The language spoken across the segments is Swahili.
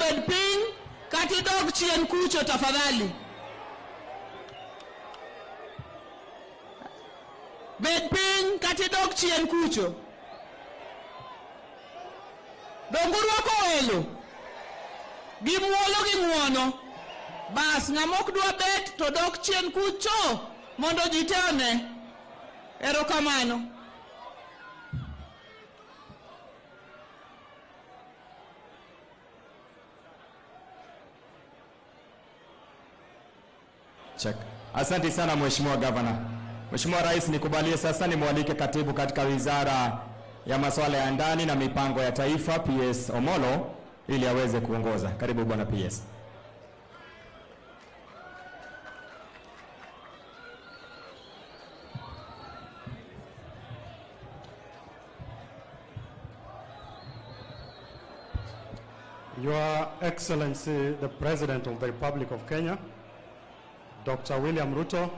bed ping, kati dog chien kucho tafadhali. Bed ping, kati dog chien kucho. Donguru wako welo. Gimuolo gimuono. Bas ngamok dua bet to dog chien kucho. Mondo jitane. Erokamano. Check. Asante sana Mheshimiwa Governor. Mheshimiwa Rais, nikubalie sasa nimwalike katibu katika Wizara ya Masuala ya Ndani na Mipango ya Taifa PS Omolo ili aweze kuongoza. Karibu bwana PS. Your Excellency, the President of the Republic of Kenya, Dr. William Ruto,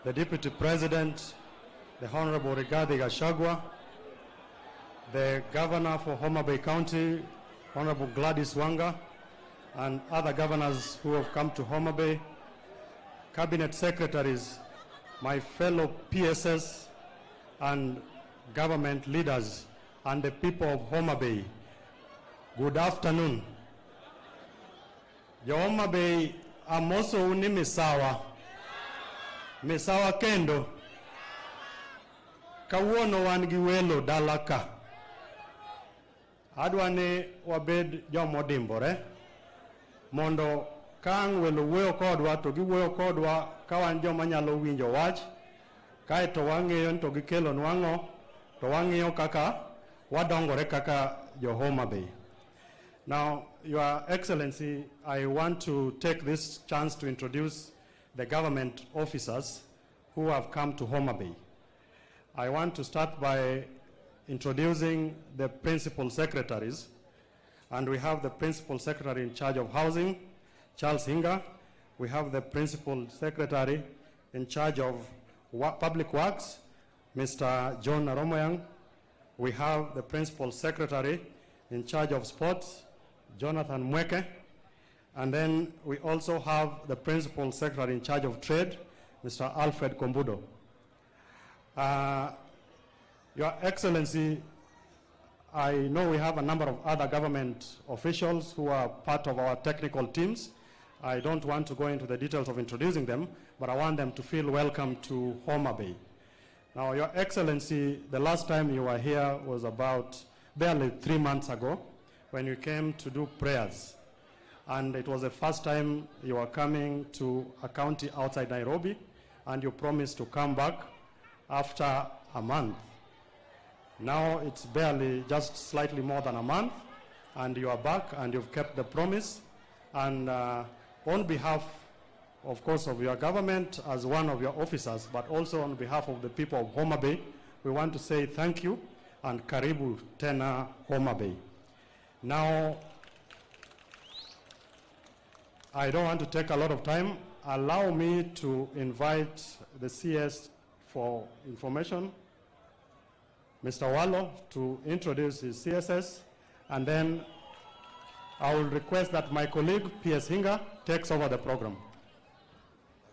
the Deputy President, the Honorable Rigathi Gachagua, the Governor for Homabay County, Honorable Gladys Wanga, and other governors who have come to Homabay, Cabinet Secretaries, my fellow PSS and government leaders, and the people of Homabay. Good afternoon. Yo Homabay amoso uni misawa. Misawa kendo. Kawuono wan gi welo dalaka. Adwani wabed jomodimbore. Mondo kang welo wuoyo kodwa to giwuoyo kodwa kawan joma nyalo winjo wach. Kaeto wang'iyo to gikelo nwang'o to wang'iyo kaka wadongore kaka jo Homabay. Now, Your Excellency, I want to take this chance to introduce the government officers who have come to Homabay. I want to start by introducing the principal secretaries, and we have the principal secretary in charge of housing, Charles Hinga. We have the principal secretary in charge of public works, Mr. John Naromoyang. We have the principal secretary in charge of sports, Jonathan Mweke. And then we also have the principal secretary in charge of trade, Mr. Alfred Kombudo. Your Excellency, I know we have a number of other government officials who are part of our technical teams. I don't want to go into the details of introducing them, but I want them to feel welcome to Homabay. Now, Your Excellency, the last time you were here was about barely 3 months ago when you came to do prayers. And it was the first time you were coming to a county outside Nairobi, and you promised to come back after a month. Now it's barely just slightly more than a month, and you are back and you've kept the promise. And on behalf, of course, of your government as one of your officers, but also on behalf of the people of Homabay, we want to say thank you and karibu tena Homabay. Now, I don't want to take a lot of time. Allow me to invite the CS for information, Mr. Wallo, to introduce his CSS, and then I will request that my colleague, PS Hinga, takes over the program.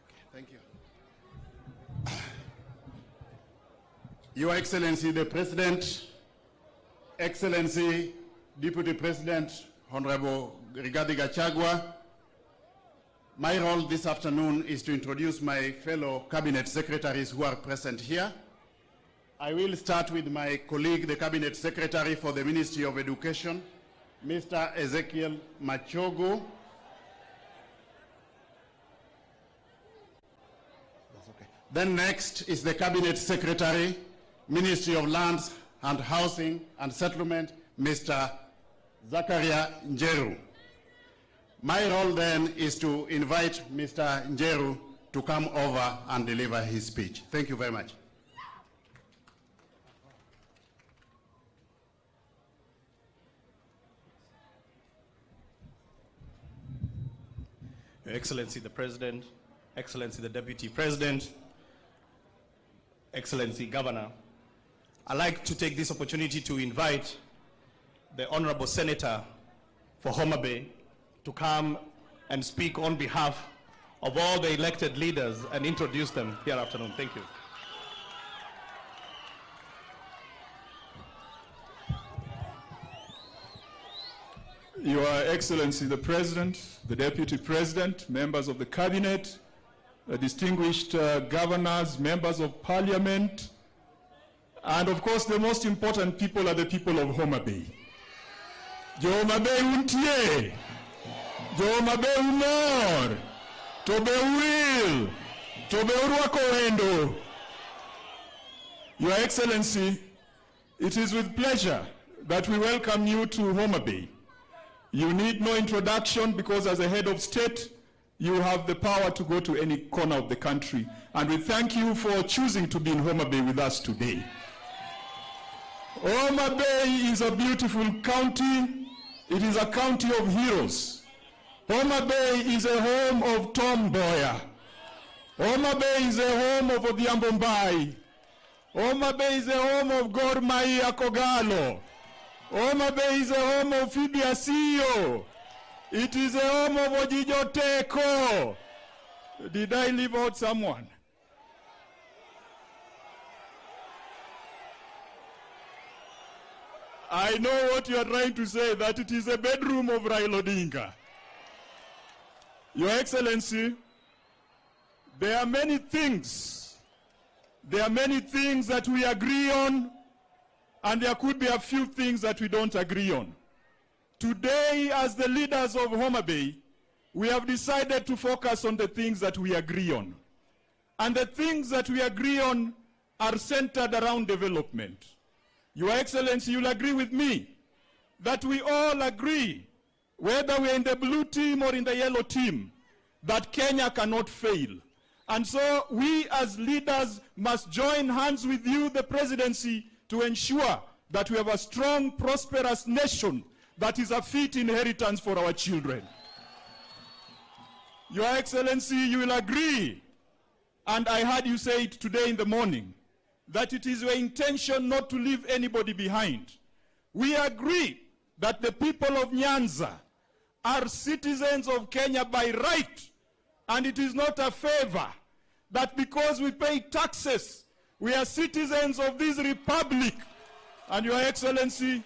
Okay, thank you. Your Excellency, the President, Excellency, Deputy President, Honorable Rigathi Gachagua, my role this afternoon is to introduce my fellow cabinet secretaries who are present here. I will start with my colleague, the Cabinet Secretary for the Ministry of Education, Mr. Ezekiel Machogo. That's okay. Then next is the Cabinet Secretary, Ministry of Lands and Housing and Settlement, Mr. Zakaria Njeru. My role then is to invite Mr. Njeru to come over and deliver his speech. Thank you very much. Your Excellency the President, Excellency the Deputy President, Excellency Governor, I'd like to take this opportunity to invite the Honorable Senator for Homabay to come and speak on behalf of all the elected leaders and introduce them here afternoon. Thank you. Your Excellency the President, the Deputy President, members of the Cabinet, distinguished governors, members of Parliament, and of course the most important people are the people of Homabay. Jo Homabay untie, jo Homabay umor, tobe uil, tobe urwako wendo. Your Excellency, it is with pleasure that we welcome you to Homabay. You need no introduction because as a head of state, you have the power to go to any corner of the country. And we thank you for choosing to be in Homabay with us today. Homabay is a beautiful county. It is a county of heroes. Homabay is a home of Tom Mboya. Homabay is a home of Odhiambo Mbai. Homabay is a home of Gor Mahia Kogalo. Homabay is a home of Phoebe Asio. It is a home of Ojijo Teko. Did I leave out someone? I know what you are trying to say, that it is a bedroom of Raila Odinga. Your Excellency, there are many things. There are many things that we agree on, and there could be a few things that we don't agree on. Today, as the leaders of Homabay, we have decided to focus on the things that we agree on. And the things that we agree on are centered around development. Your Excellency, you'll agree with me that we all agree, whether we're in the blue team or in the yellow team, that Kenya cannot fail. And so we as leaders must join hands with you, the presidency, to ensure that we have a strong, prosperous nation that is a fit inheritance for our children. Your Excellency, you will agree, and I heard you say it today in the morning, that it is your intention not to leave anybody behind. We agree that the people of Nyanza are citizens of Kenya by right, and it is not a favor that because we pay taxes, we are citizens of this republic. And Your Excellency,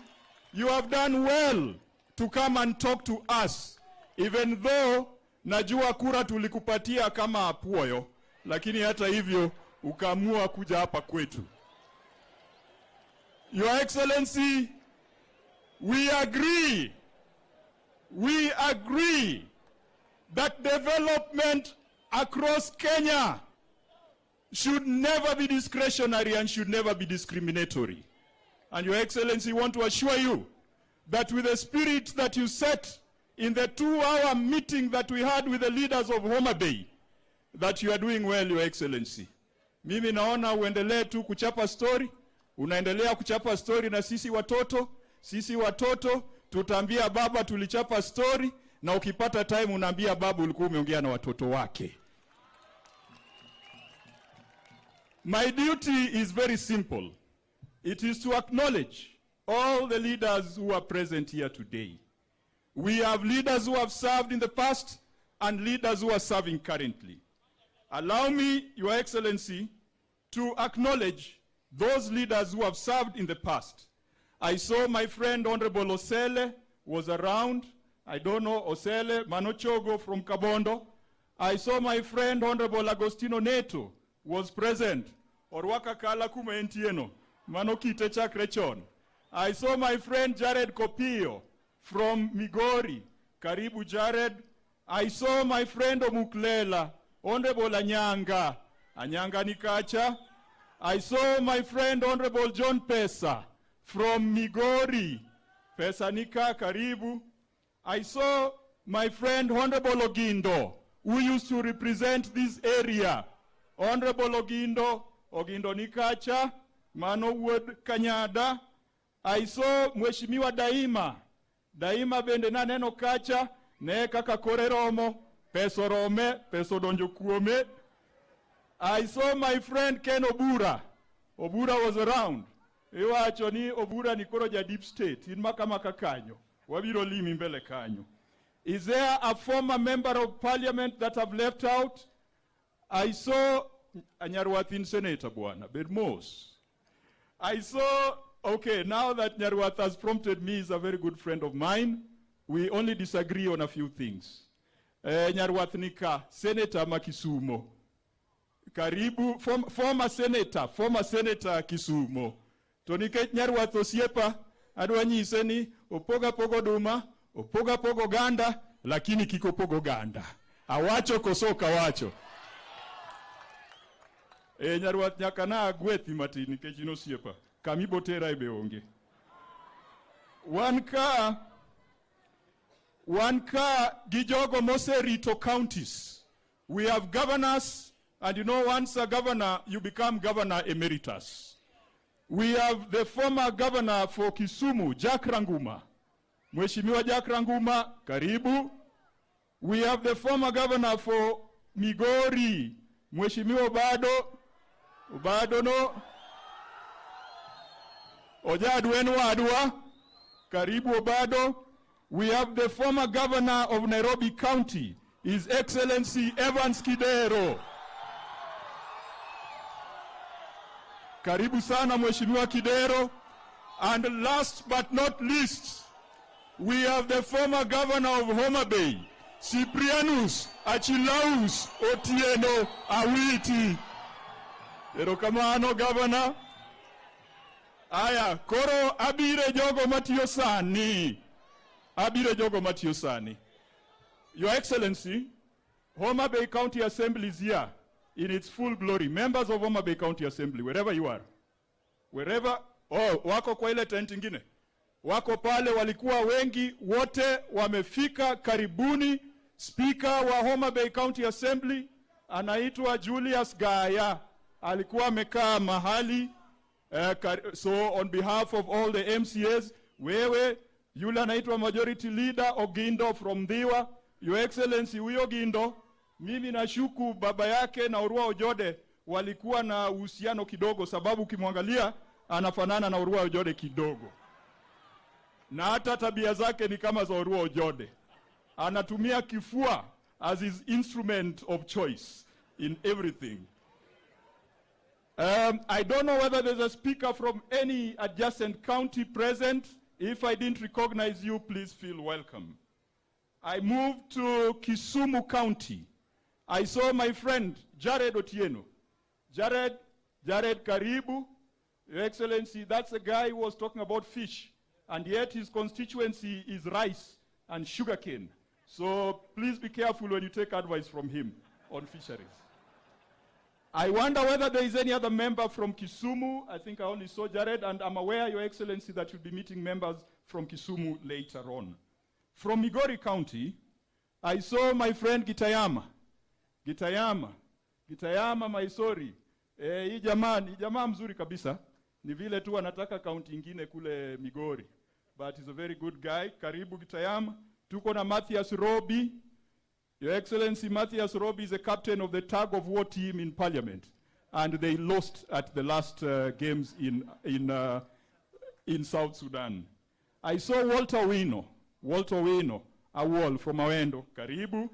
you have done well to come and talk to us, even though najua kura tulikupatia kama apuoyo, lakini hata hivyo ukaamua kuja hapa kwetu. Your Excellency, we agree that development across Kenya should never be discretionary and should never be discriminatory. And Your Excellency, we want to assure you that with the spirit that you set in the 2-hour meeting that we had with the leaders of Homabay, that you are doing well, Your Excellency. Mimi naona uendelee tu kuchapa story, unaendelea kuchapa story na sisi watoto, tutaambia baba tulichapa story, na ukipata time unaambia baba ulikuwa umeongea na watoto wake. My duty is very simple. It is to acknowledge all the leaders who are present here today. We have leaders who have served in the past and leaders who are serving currently. Allow me, Your Excellency, to acknowledge those leaders who have served in the past. I saw my friend Honorable Osele was around. I don't know Osele, Manochogo from Kabondo. I saw my friend Honorable Agostino Neto was present. Orwaka kala kuma entieno. Manokite chakrechon. I saw my friend Jared Kopio from Migori. Karibu Jared. I saw my friend Omuklela, Honorable Anyanga. Anyanga Nikacha. I saw my friend Honorable John Pesa from Migori. Pesa Nika Karibu. I saw my friend Honorable Ogindo, who used to represent this area. Honorable Ogindo Nikacha, Mano Wood Kanyada. I saw Mheshimiwa Daima bende na neno kacha, ne kaka kore romo, peso rome, peso donjo kuome. I saw my friend Ken Obura. Obura was around. Ewa achoni Obura ni koro ja deep state, in makama kakanyo. wabiro limi mbele kanyo. Is there a former member of parliament that have left out? I saw Nyarwathin Senator Bwana Bedmos. I saw, okay, now that Nyarwath has prompted me, he's a very good friend of mine. We only disagree on a few things. Nyarwath nika, Senator Makisumo. Karibu, former Senator Kisumo. Tonike Nyarwath osiepa, adwanyise ni opoga pogo duma, opoga pogo ganda, lakini kiko pogo ganda. Awacho kosoka wacho. Nyarwath nyaka na agwethi matini nikech in osiepa. Kamibotera ibe onge. One car gijogo mose rito counties. We have governors, and you know, once a governor, you become governor emeritus. We have the former governor for Kisumu, Jack Ranguma. Mheshimiwa Jack Ranguma, karibu. We have the former governor for Migori, Mheshimiwa Obado no. Ojadwenu Adwa, karibu Obado. We have the former governor of Nairobi County, His Excellency Evans Kidero. Karibu sana Mheshimiwa Kidero. And last but not least, we have the former governor of Homabay, Cyprianus Achilaus Otieno Awiti. Erokamano governor. Aya, koro abire jogo matiyo sani. Your Excellency, Homabay County Assembly is here in its full glory. Members of Homabay County Assembly, wherever you are. Wako kwa ile tent ingine. Wako pale, walikuwa wengi, wote wamefika, karibuni. Speaker wa Homabay County Assembly anaitwa Julius Gaya. Alikuwa amekaa mahali. So on behalf of all the MCAs, wewe yule anaitwa Majority Leader Ogindo from Dhiwa, Your Excellency huyo Gindo, mimi nashuku baba yake na Urua Ojode walikuwa na uhusiano kidogo, sababu ukimwangalia anafanana na Urua Ojode kidogo. Na hata tabia zake ni kama za Urua Ojode. Anatumia kifua as his instrument of choice in everything. I don't know whether there's a speaker from any adjacent county present. If I didn't recognize you, please feel welcome. I moved to Kisumu County. I saw my friend, Jared Otieno. Jared Karibu, Your Excellency, that's a guy who was talking about fish, and yet his constituency is rice and sugarcane. So please be careful when you take advice from him on fisheries. I wonder whether there is any other member from Kisumu. I think I only saw Jared, and I'm aware, Your Excellency, that you'll be meeting members from Kisumu later on. From Migori County, I saw my friend Gitayama Maisori. Hii jamaa mzuri kabisa. Ni vile tu anataka county ingine kule Migori. But he's a very good guy. Karibu Gitayama. Tuko na Matthias Robi. Your Excellency, Matthias Robi is a captain of the tug of war team in Parliament, and they lost at the last games in South Sudan. I saw Walter Wino, Awol from Awendo, karibu.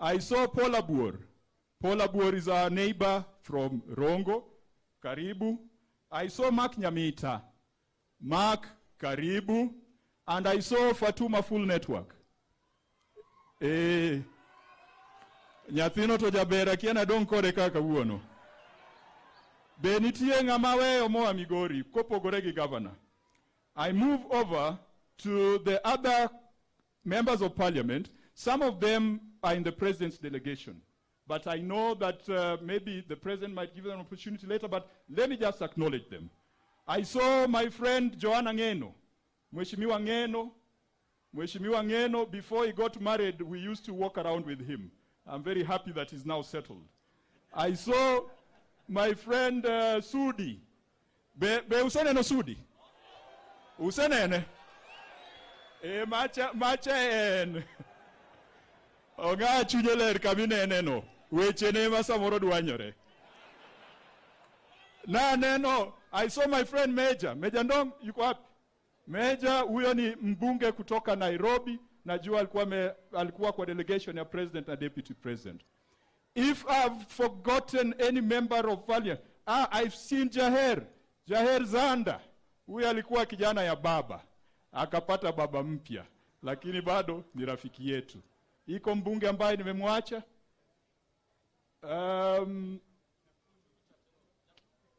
I saw Paula Buor is our neighbor from Rongo, karibu. I saw Mark Nyamita, karibu. And I saw Fatuma Full Network. Nyathino to jabera kiana don kore kaka wuono. Benitie ngamawe omoa Migori, kopogore gi governor. I move over to the other members of parliament. Some of them are in the president's delegation. But I know that maybe the president might give them an opportunity later, but let me just acknowledge them. I saw my friend Joanna Ngeno. Mheshimiwa Ngeno, before he got married, we used to walk around with him. I'm very happy that he's now settled. I saw my friend Sudi. Be usene no Sudi? Usene? Macha en. Oga chunyeler kabine neno. Weche ne masamoro dwanyore. Na neno, I saw my friend Major Ndong, yuko happy. Meja huyo ni mbunge kutoka Nairobi, najua alikuwa kwa delegation ya president na deputy president. If I've forgotten any member of parliament, I've seen Jaher Zanda. Huyo alikuwa kijana ya baba, akapata baba mpya, lakini bado ni rafiki yetu. Iko mbunge ambaye nimemwacha,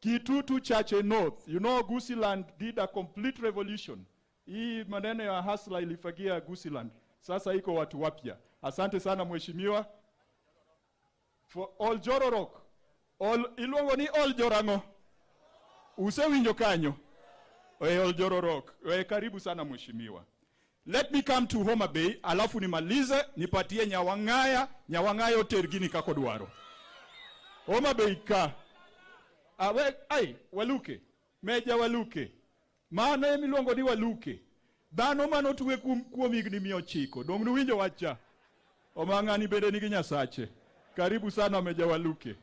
Kitutu Chache North. You know, Gusiland did a complete revolution. Hii maneno ya hasla ilifagia Gusiland. Sasa iko watu wapya. Asante sana mheshimiwa. For all Jororok. Ilongo ni all Jorango. Usewinjo kanyo. All Jororok. Karibu sana mheshimiwa. Let me come to Homabay, alafu nimalize, nipatie Nyawang'aya otergini kako dwaro. Homabay ka. Waluke. Meja Waluke. Mano emiluongo ni Waluke. Dhano mano tuwe kuom higni 900. Dong nuwinjo wacha. Omang'ani bende nigi nyasache. Karibu sana Meja Waluke.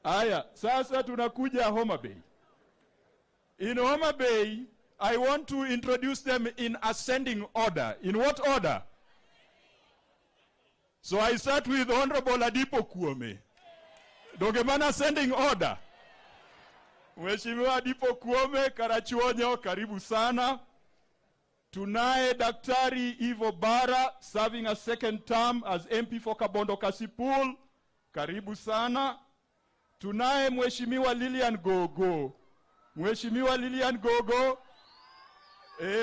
Aya, sasa tunakuja Homabay. In Homabay, I want to introduce them in ascending order. In what order? So I start with Honorable Adipo Kuome. Dogemana ascending order. Mheshimiwa Adipo Kuome, Karachuonyo, karibu sana. Tunaye Daktari Ivo Bara, serving a second term as MP for Kabondo Kasipul. Karibu sana. Tunaye Mheshimiwa Lilian Gogo. Mheshimiwa Lilian Gogo,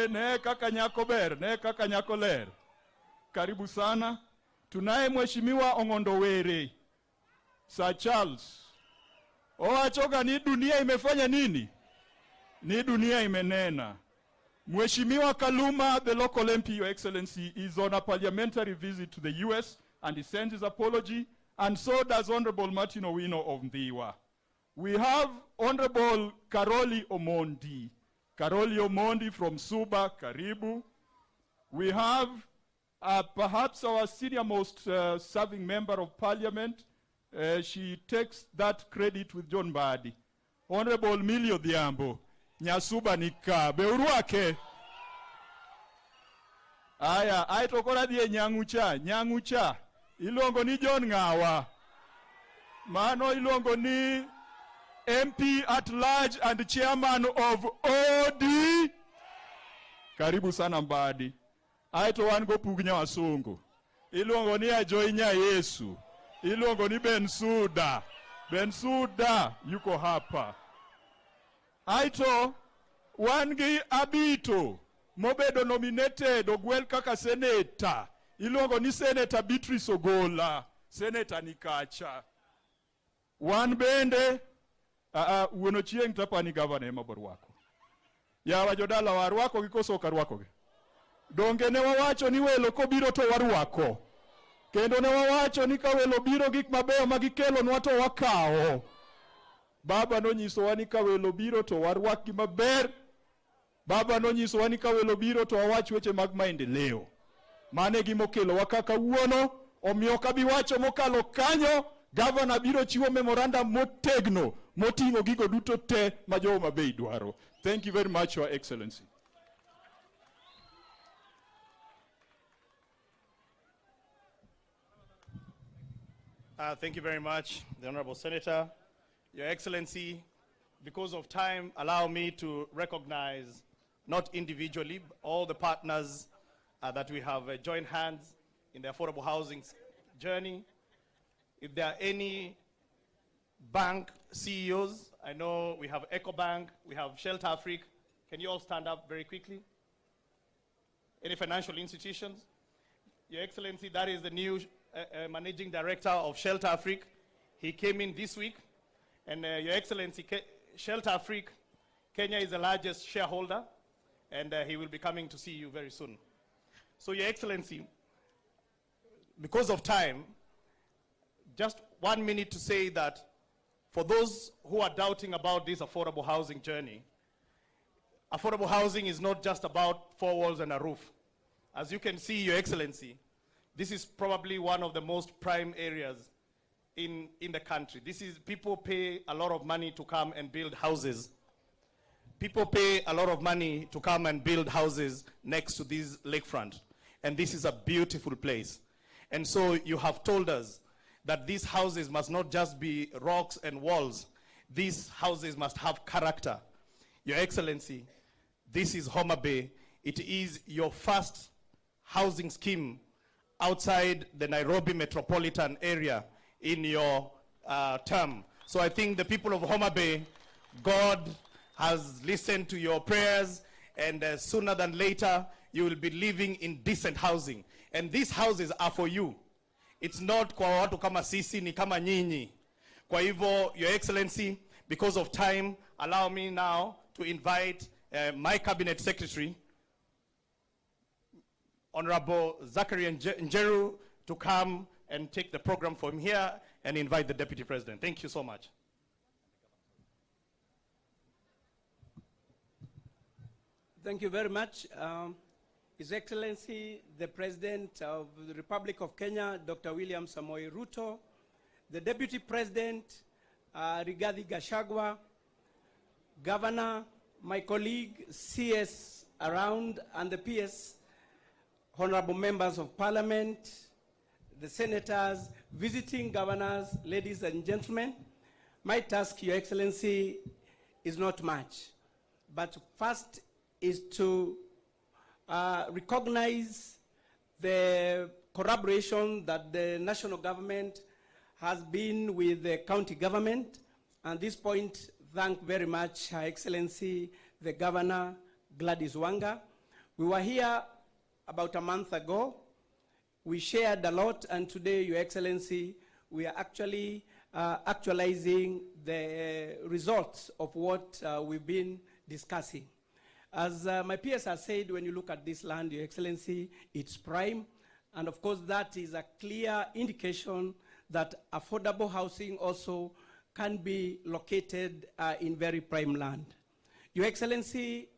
ne kaka nyako ber, ne kaka nyako ler. Karibu sana. Tunaye Mheshimiwa Ong'ondo Were, Sir Charles. Achoga ni dunia imefanya nini? Ni dunia imenena. Mheshimiwa Kaluma, the local MP, Your Excellency, is on a parliamentary visit to the US and he sends his apology, and so does Honorable Martin Owino of Ndhiwa. We have Honorable Karoli Omondi. Karoli Omondi from Suba, karibu. We have perhaps our senior most serving member of parliament. She takes that credit with John Badi. Honorable Milio Dhiambo. Nyasuba nika. Beuruake. Aya, aitokora die Nyangucha. Ilongo ni John Ngawa. Mano ilongo ni MP at large and chairman of OD. Karibu sana Mbadi. Aito wango Pugnya Wasungu. Ilongo ni Ajoinya Yesu. Ilongo ni Bensuda. Bensuda yuko hapa. Aito wangi Abito. Mobedo nominated ogwel kaka senator. Ilongo ni Senator Beatrice Ogola. Senator Nikacha. Wan bende uono chieng tapani governor ema borwako. Ya wajodala warwako gikoso karwako. Donge ne wawacho ni welo kobiro to warwako. Kendo ne wawacho ni ka welo biro gik mabeyo magikelo nwa to wakao. Baba no nyiso wani ka welo biro to warwak gi maber. Baba no nyiso wani ka welo biro to wawach weche mag maendeleo. Mane gimokelo wakaka uono, omiyo kabiwacho mokalo kanyo, governor biro chiwo memorandum motegno, motingo gigo duto te ma jo Homabay dwaro. Thank you very much, Your Excellency. Thank you very much, the Honorable Senator. Your Excellency, because of time, allow me to recognize, not individually, all the partners that we have joined hands in the affordable housing journey. If there are any bank CEOs, I know we have EcoBank, we have Shelter Africa. Can you all stand up very quickly? Any financial institutions? Your Excellency, that is the new Managing Director of Shelter Africa. He came in this week. And Your Excellency, Shelter Africa, Kenya is the largest shareholder, and he will be coming to see you very soon. So Your Excellency, because of time, just 1 minute to say that for those who are doubting about this affordable housing journey, affordable housing is not just about 4 walls and a roof. As you can see, Your Excellency, this is probably one of the most prime areas in the country. This is, people pay a lot of money to come and build houses. People pay a lot of money to come and build houses next to this lakefront. And this is a beautiful place. And so you have told us that these houses must not just be rocks and walls. These houses must have character. Your Excellency, this is Homabay. It is your first housing scheme outside the Nairobi metropolitan area in your term. So I think the people of Homabay, God has listened to your prayers, and sooner than later, you will be living in decent housing. And these houses are for you. It's not kwa watu kama sisi, ni kama nyinyi. Kwa hivyo, Your Excellency, because of time, allow me now to invite my Cabinet Secretary, Honorable Zachary Njeru, to come and take the program from here and invite the Deputy President. Thank you so much. Thank you very much. His Excellency, the President of the Republic of Kenya, Dr. William Samoei Ruto, the Deputy President, Rigathi Gachagua, Governor, my colleague, CS around, and the PS, honorable members of Parliament, the senators, visiting governors, ladies and gentlemen. My task, Your Excellency, is not much, but first is to recognize the collaboration that the national government has been with the county government. At this point, thank very much Her Excellency, the Governor, Gladys Wanga. We were here about a month ago. We shared a lot, and today, Your Excellency, we are actually actualizing the results of what we've been discussing. As my peers have said, when you look at this land, Your Excellency, it's prime. And of course, that is a clear indication that affordable housing also can be located in very prime land. Your Excellency,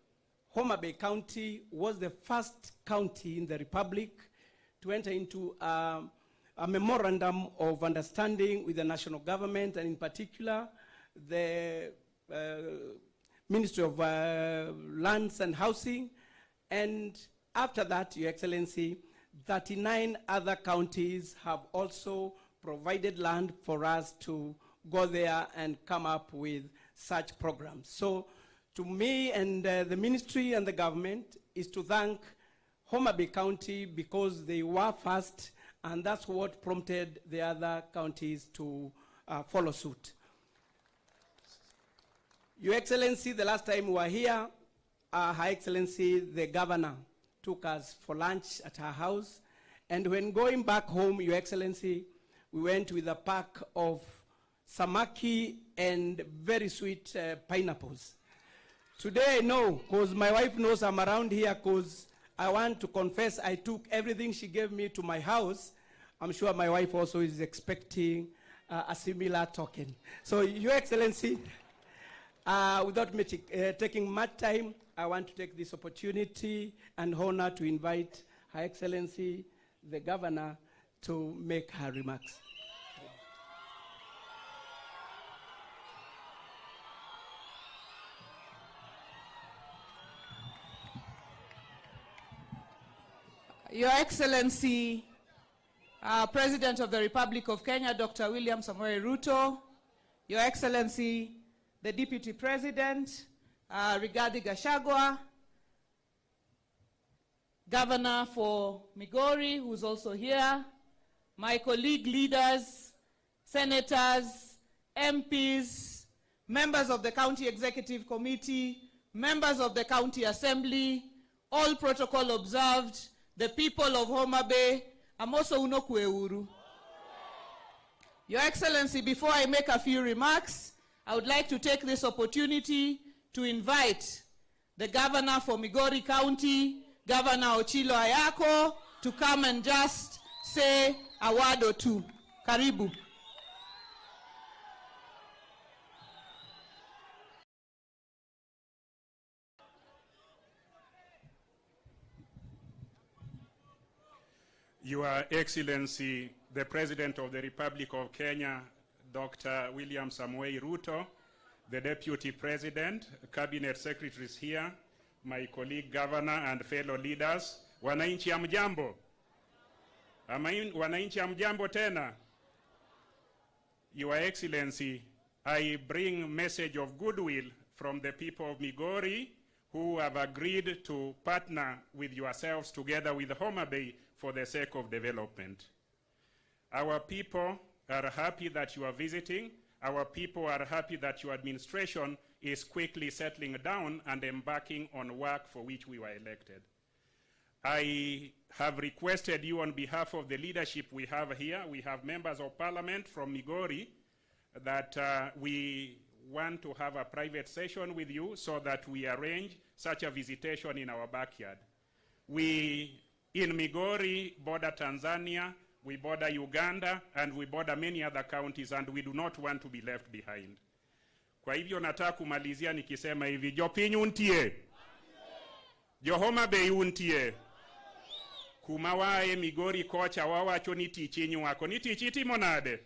Homabay County was the first county in the Republic to enter into a memorandum of understanding with the national government, and in particular, the Ministry of Lands and Housing. And after that, Your Excellency, 39 other counties have also provided land for us to go there and come up with such programs. So to me and the ministry and the government is to thank Homabay County because they were first, and that's what prompted the other counties to follow suit. Your Excellency, the last time we were here, Her Excellency, the Governor, took us for lunch at her house. And when going back home, Your Excellency, we went with a pack of samaki and very sweet pineapples. Today I know, because my wife knows I'm around here, because I want to confess I took everything she gave me to my house. I'm sure my wife also is expecting a similar token. So, Your Excellency, without me taking much time, I want to take this opportunity and honor to invite Her Excellency, the Governor, to make her remarks. Your Excellency, President of the Republic of Kenya, Dr. William Samoei Ruto, Your Excellency, the Deputy President, Rigathi Gachagua, Governor for Migori, who's also here, my colleague leaders, senators, MPs, members of the County Executive Committee, members of the County Assembly, all protocol observed, the people of Homabay, Amoso Unokwe Uru. Your Excellency, before I make a few remarks, I would like to take this opportunity to invite the Governor for Migori County, Governor Ochilo Ayako, to come and just say a word or two. Karibu. Your Excellency, the President of the Republic of Kenya, Dr. William Samoei Ruto, the Deputy President, Cabinet Secretaries here, my colleague Governor and fellow leaders. Wananchi hamjambo? Wananchi hamjambo tena? Your Excellency, I bring a message of goodwill from the people of Migori who have agreed to partner with yourselves together with Homabay for the sake of development. Our people are happy that you are visiting. Our people are happy that your administration is quickly settling down and embarking on work for which we were elected. I have requested you on behalf of the leadership we have here, we have members of parliament from Migori, that we want to have a private session with you so that we arrange such a visitation in our backyard. We, in Migori, border Tanzania, we border Uganda, and we border many other counties, and we do not want to be left behind. Kwa hivyo nataka kumalizia nikisema hivi, jo pinyu untie, jo Homabay untie, kumawae Migori kocha wawacho ni tichinyu wako, ni tichi timo nade?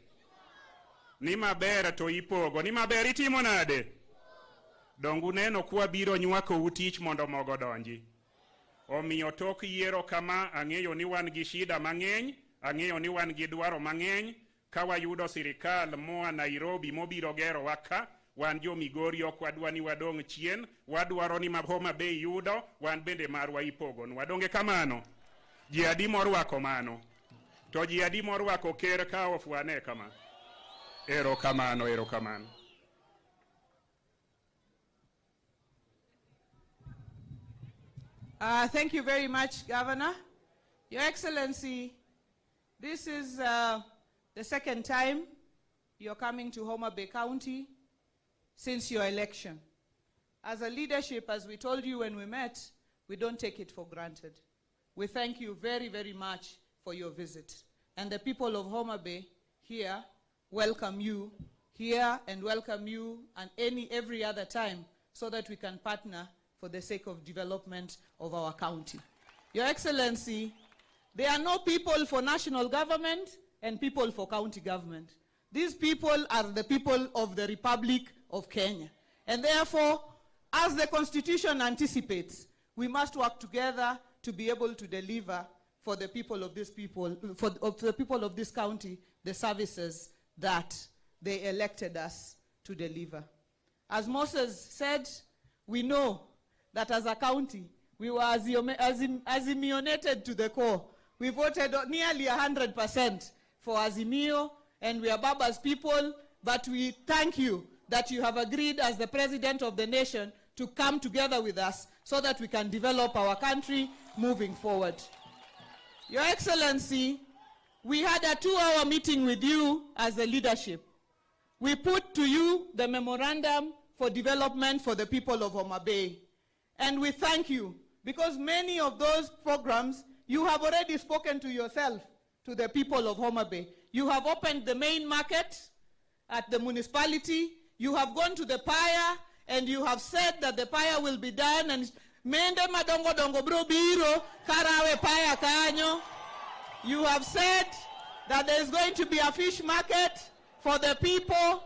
Ni maber to ipogo, ni maber itimo nade? Dongu neno kuwa biro nyuako utich mondo mogo donji. Omiyo tok yiero kama ang'eyo ni wan gi shida mang'eny, ang'eyo ni wan gi dwaro mang'eny, kawa yudo sirikal moa Nairobi mobiro gero waka, wan jo Migori ok wadwa ni wadong chien, wadwaro ni Homabay yudo, wan bende marwa ipogon. Wadonge kamano, ji adi morwako mano, to ji adi morwako ker ka ofwane kama. Ero kamano, ero kamano. Thank you very much, Governor. Your Excellency, this is the second time you're coming to Homabay County since your election. As a leadership, as we told you when we met, we don't take it for granted. We thank you very, very much for your visit. And the people of Homabay here welcome you here and welcome you and every other time so that we can partner for the sake of development of our county. Your Excellency, there are no people for national government and people for county government. These people are the people of the Republic of Kenya. And therefore, as the Constitution anticipates, we must work together to be able to deliver for the people of this the people of this county, the services that they elected us to deliver. As Moses said, we know that as a county, we were Azimionated to the core. We voted nearly 100% for Azimio, and we are Baba's people, but we thank you that you have agreed as the President of the nation to come together with us so that we can develop our country moving forward. Your Excellency, we had a 2-hour meeting with you as a leadership. We put to you the memorandum for development for the people of Homabay. And we thank you because many of those programs you have already spoken to yourself, to the people of Homabay. You have opened the main market at the municipality. You have gone to the Paya and you have said that the Paya will be done and mende madongo dongo bro biro karawe Paya kanyo. You have said that there is going to be a fish market for the people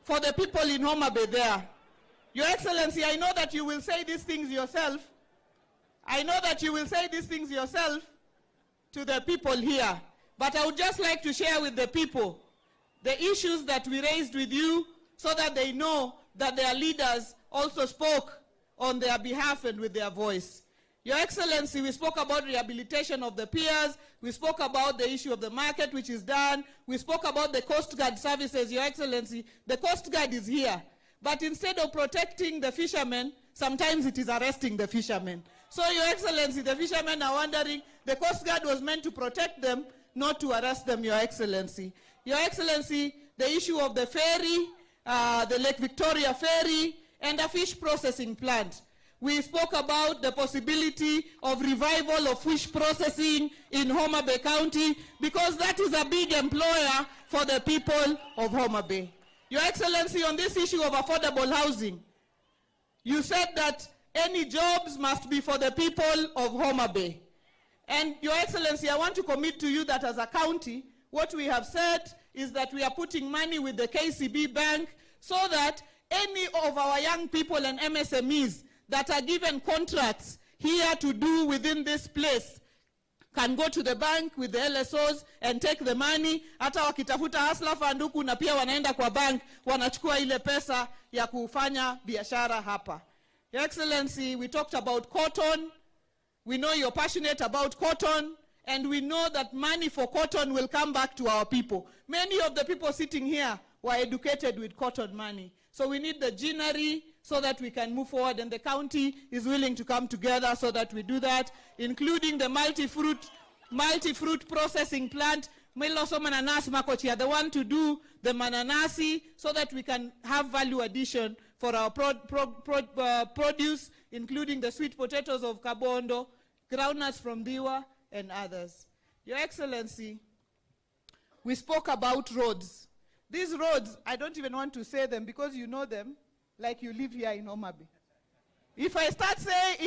in Homabay there. Your Excellency, I know that you will say these things yourself. I know that you will say these things yourself to the people here. But I would just like to share with the people the issues that we raised with you so that they know that their leaders also spoke on their behalf and with their voice. Your Excellency, we spoke about rehabilitation of the piers. We spoke about the issue of the market, which is done. We spoke about the Coast Guard services. Your Excellency, the Coast Guard is here. But instead of protecting the fishermen, sometimes it is arresting the fishermen. So, Your Excellency, the fishermen are wondering, the Coast Guard was meant to protect them, not to arrest them, Your Excellency. Your Excellency, the issue of the ferry, the Lake Victoria ferry, and a fish processing plant. We spoke about the possibility of revival of fish processing in Homabay County because that is a big employer for the people of Homabay. Your Excellency, on this issue of affordable housing, you said that any jobs must be for the people of Homabay. And Your Excellency, I want to commit to you that as a county, what we have said is that we are putting money with the KCB Bank so that any of our young people and MSMEs that are given contracts here to do within this place can go to the bank with the LSOs and take the money. Hata wakitafuta hustler fund huku na pia wanaenda kwa bank, wanachukua ile pesa ya kufanya biashara hapa. Your Excellency, we talked about cotton. We know you're passionate about cotton, and we know that money for cotton will come back to our people. Many of the people sitting here were educated with cotton money. So we need the Ginnery so that we can move forward, and the county is willing to come together so that we do that, including the multi-fruit processing plant. Miloso Mananas Makochia, the one to do the mananasi so that we can have value addition for our produce, including the sweet potatoes of Kabondo, groundnuts from Diwa, and others. Your Excellency, we spoke about roads. These roads, I don't even want to say them because you know them like you live here in Homabay. If I start saying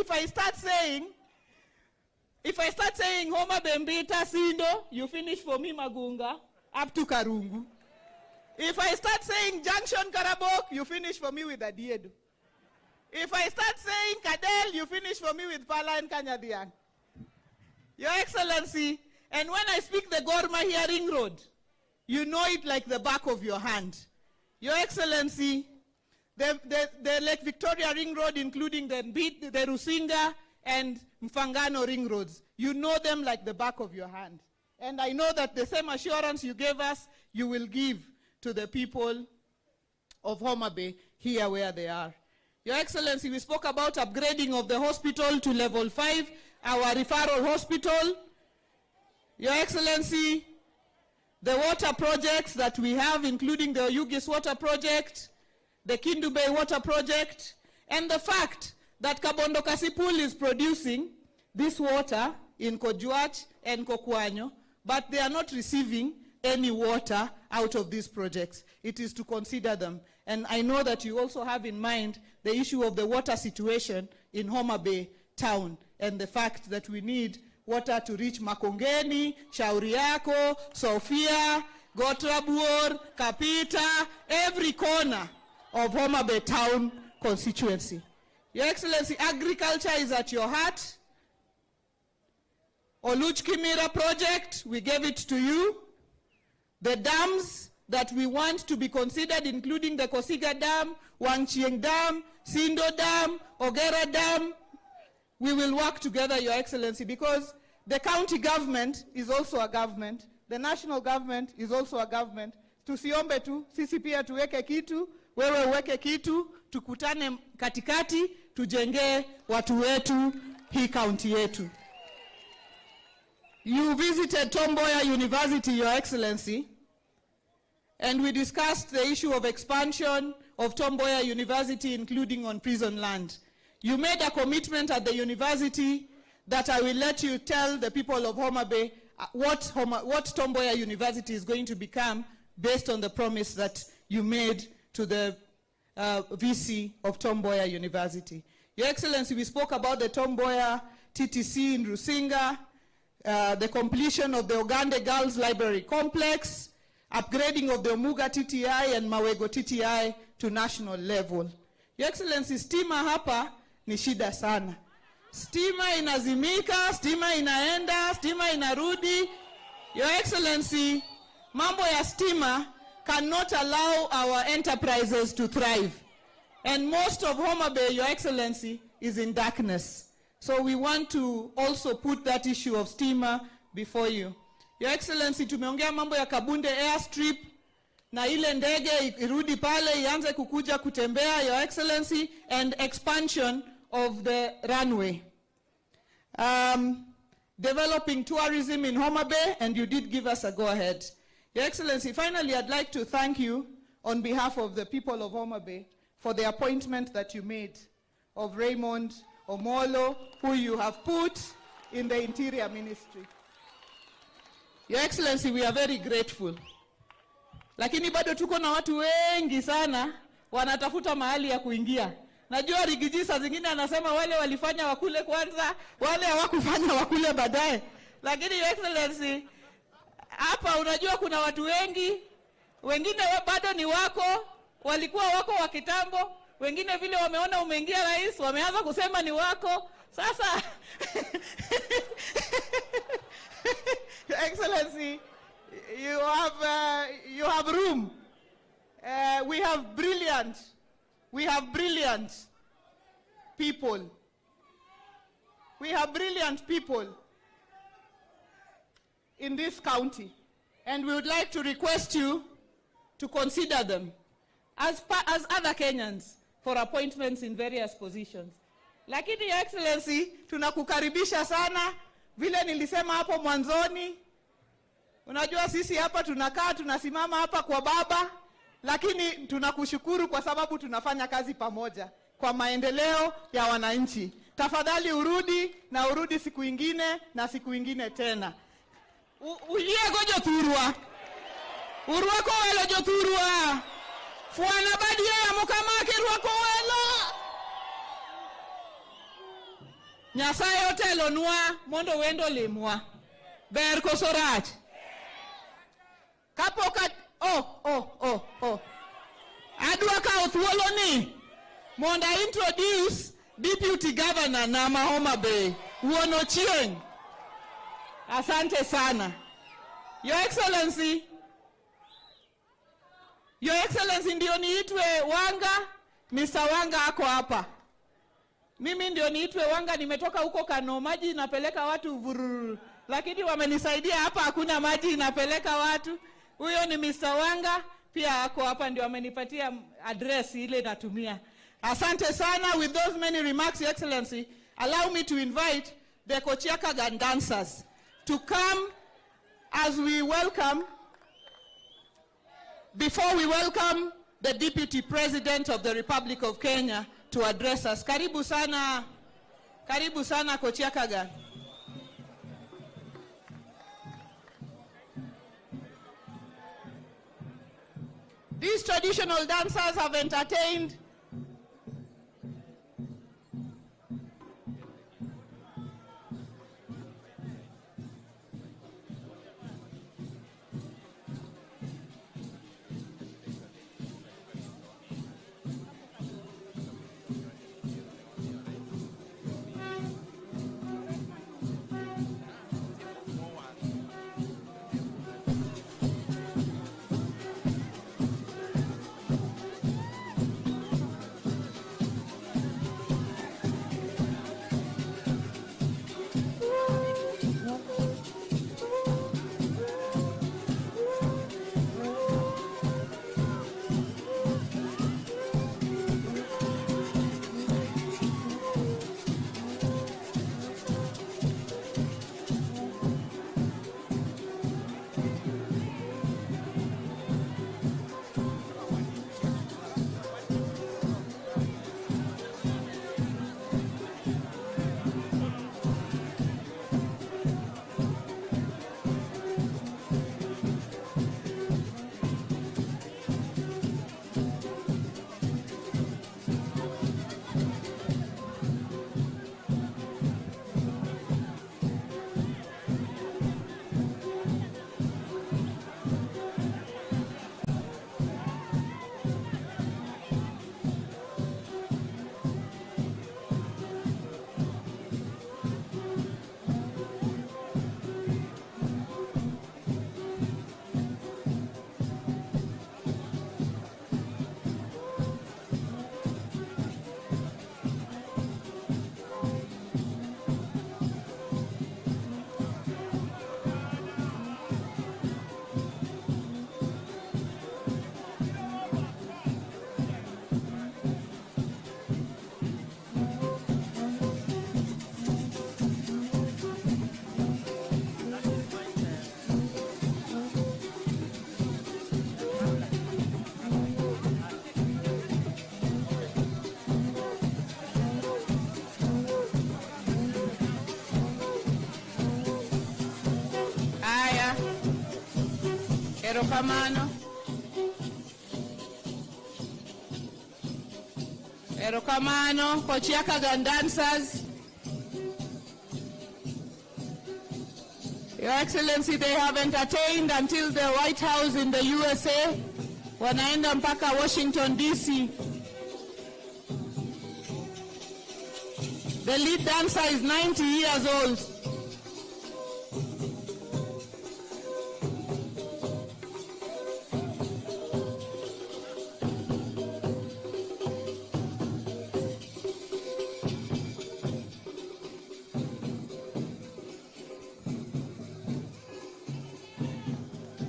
Homabay Mbita Sindo, you finish for me Magunga up to Karungu. If I start saying Junction Karabok, you finish for me with Adiedu. If I start saying Kadel, you finish for me with Pala and Kanyadian. Your Excellency, and when I speak the Gorma Hearing Road, you know it like the back of your hand. Your Excellency, the Lake Victoria Ring Road, including the Rusinga and Mfangano Ring Roads, you know them like the back of your hand. And I know that the same assurance you gave us, you will give to the people of Homabay here where they are. Your Excellency, we spoke about upgrading of the hospital to level 5, our referral hospital. Your Excellency, the water projects that we have, including the Yugis water project, the Kindu Bay water project, and the fact that Kabondo Kasipul is producing this water in Kojuach and Kokwanyo, but they are not receiving any water out of these projects. It is to consider them. And I know that you also have in mind the issue of the water situation in Homabay town and the fact that we need water to reach Makongeni, Shauriako, Sofia, Gotrabuor, Kapita, every corner of Homabay town constituency. Your Excellency, agriculture is at your heart. Oluchkimira project, we gave it to you. The dams that we want to be considered, including the Kosiga Dam, Wangchieng Dam, Sindo Dam, Ogera Dam, we will work together, Your Excellency, because the county government is also a government. The national government is also a government. Tusiombe tu, sisi pia tuweke kitu, wewe uweke kitu, tukutane katikati, tujenge watu wetu, hii county yetu. You visited Tom Mboya University, Your Excellency, and we discussed the issue of expansion of Tom Mboya University, including on prison land. You made a commitment at the university that I will let you tell the people of Homabay what Tom Mboya University is going to become based on the promise that you made to the VC of Tom Mboya University. Your Excellency, we spoke about the Tom Mboya TTC in Rusinga, the completion of the Ogande Girls Library Complex, upgrading of the Omuga TTI and Mawego TTI to national level. Your Excellency, stima hapa ni shida sana. Stima inazimika, stima inaenda, stima inarudi. Your Excellency, mambo ya stima cannot allow our enterprises to thrive. And most of Homabay, Your Excellency, is in darkness. So we want to also put that issue of stima before you. Your Excellency, tumeongea mambo ya Kabunde airstrip, na ile ndege irudi pale ianze kukuja kutembea, Your Excellency, and expansion of the runway. Developing tourism in Homabay, and you did give us a go-ahead. Your Excellency, finally, I'd like to thank you on behalf of the people of Homabay for the appointment that you made of Raymond Omolo, who you have put in the Interior Ministry. Your Excellency, we are very grateful. Lakini bado tuko na watu wengi sana wanatafuta mahali ya kuingia. Najua Rigiji saa zingine anasema wale walifanya wakule kwanza, wale hawakufanya wakule baadaye. Lakini Your Excellency, hapa unajua kuna watu wengi, wengine bado ni wako, walikuwa wako wa kitambo, wengine vile wameona umeingia rais, wameanza kusema ni wako. Sasa Your Excellency, you have room. We have brilliant people. We have brilliant people in this county, and we would like to request you to consider them as other Kenyans for appointments in various positions. Lakini Your Excellency, tunakukaribisha sana. Vile nilisema hapo mwanzoni, unajua sisi hapa tunakaa tunasimama hapa kwa baba, lakini tunakushukuru kwa sababu tunafanya kazi pamoja kwa maendeleo ya wananchi. Tafadhali urudi na urudi siku ingine na siku ingine tena. Uye gojo turwa. Urwa ko welo jo turwa. Fuana badia ya mukamake urwa ko welo. Nyasaye otelo nwa mondo wendo limwa. Ber koso rach. Kapoka adwa ka thuolo ni mondo introduce Deputy Governor Nama Homabay, Wuono Chieng. Asante sana. Your Excellency, ndio niitwe Wanga. Mr. Wanga ako hapa. Mimi ndio niitwe Wanga, nimetoka huko Kano, maji inapeleka watu vururu. Lakini wamenisaidia hapa, hakuna maji inapeleka watu. Huyo ni Mr. Wanga, pia ako hapa, ndio amenipatia address ile natumia. Asante sana. With those many remarks, Your Excellency, allow me to invite the Kochiakagan dancers to come as we welcome, before we welcome the Deputy President of the Republic of Kenya to address us. Karibu sana Kochiakagan. These traditional dancers have entertained Erokamano, Kochiakagan dancers. Your Excellency, they have entertained until the White House in the USA. wanaenda mpaka Washington DC. The lead dancer is 90 years old.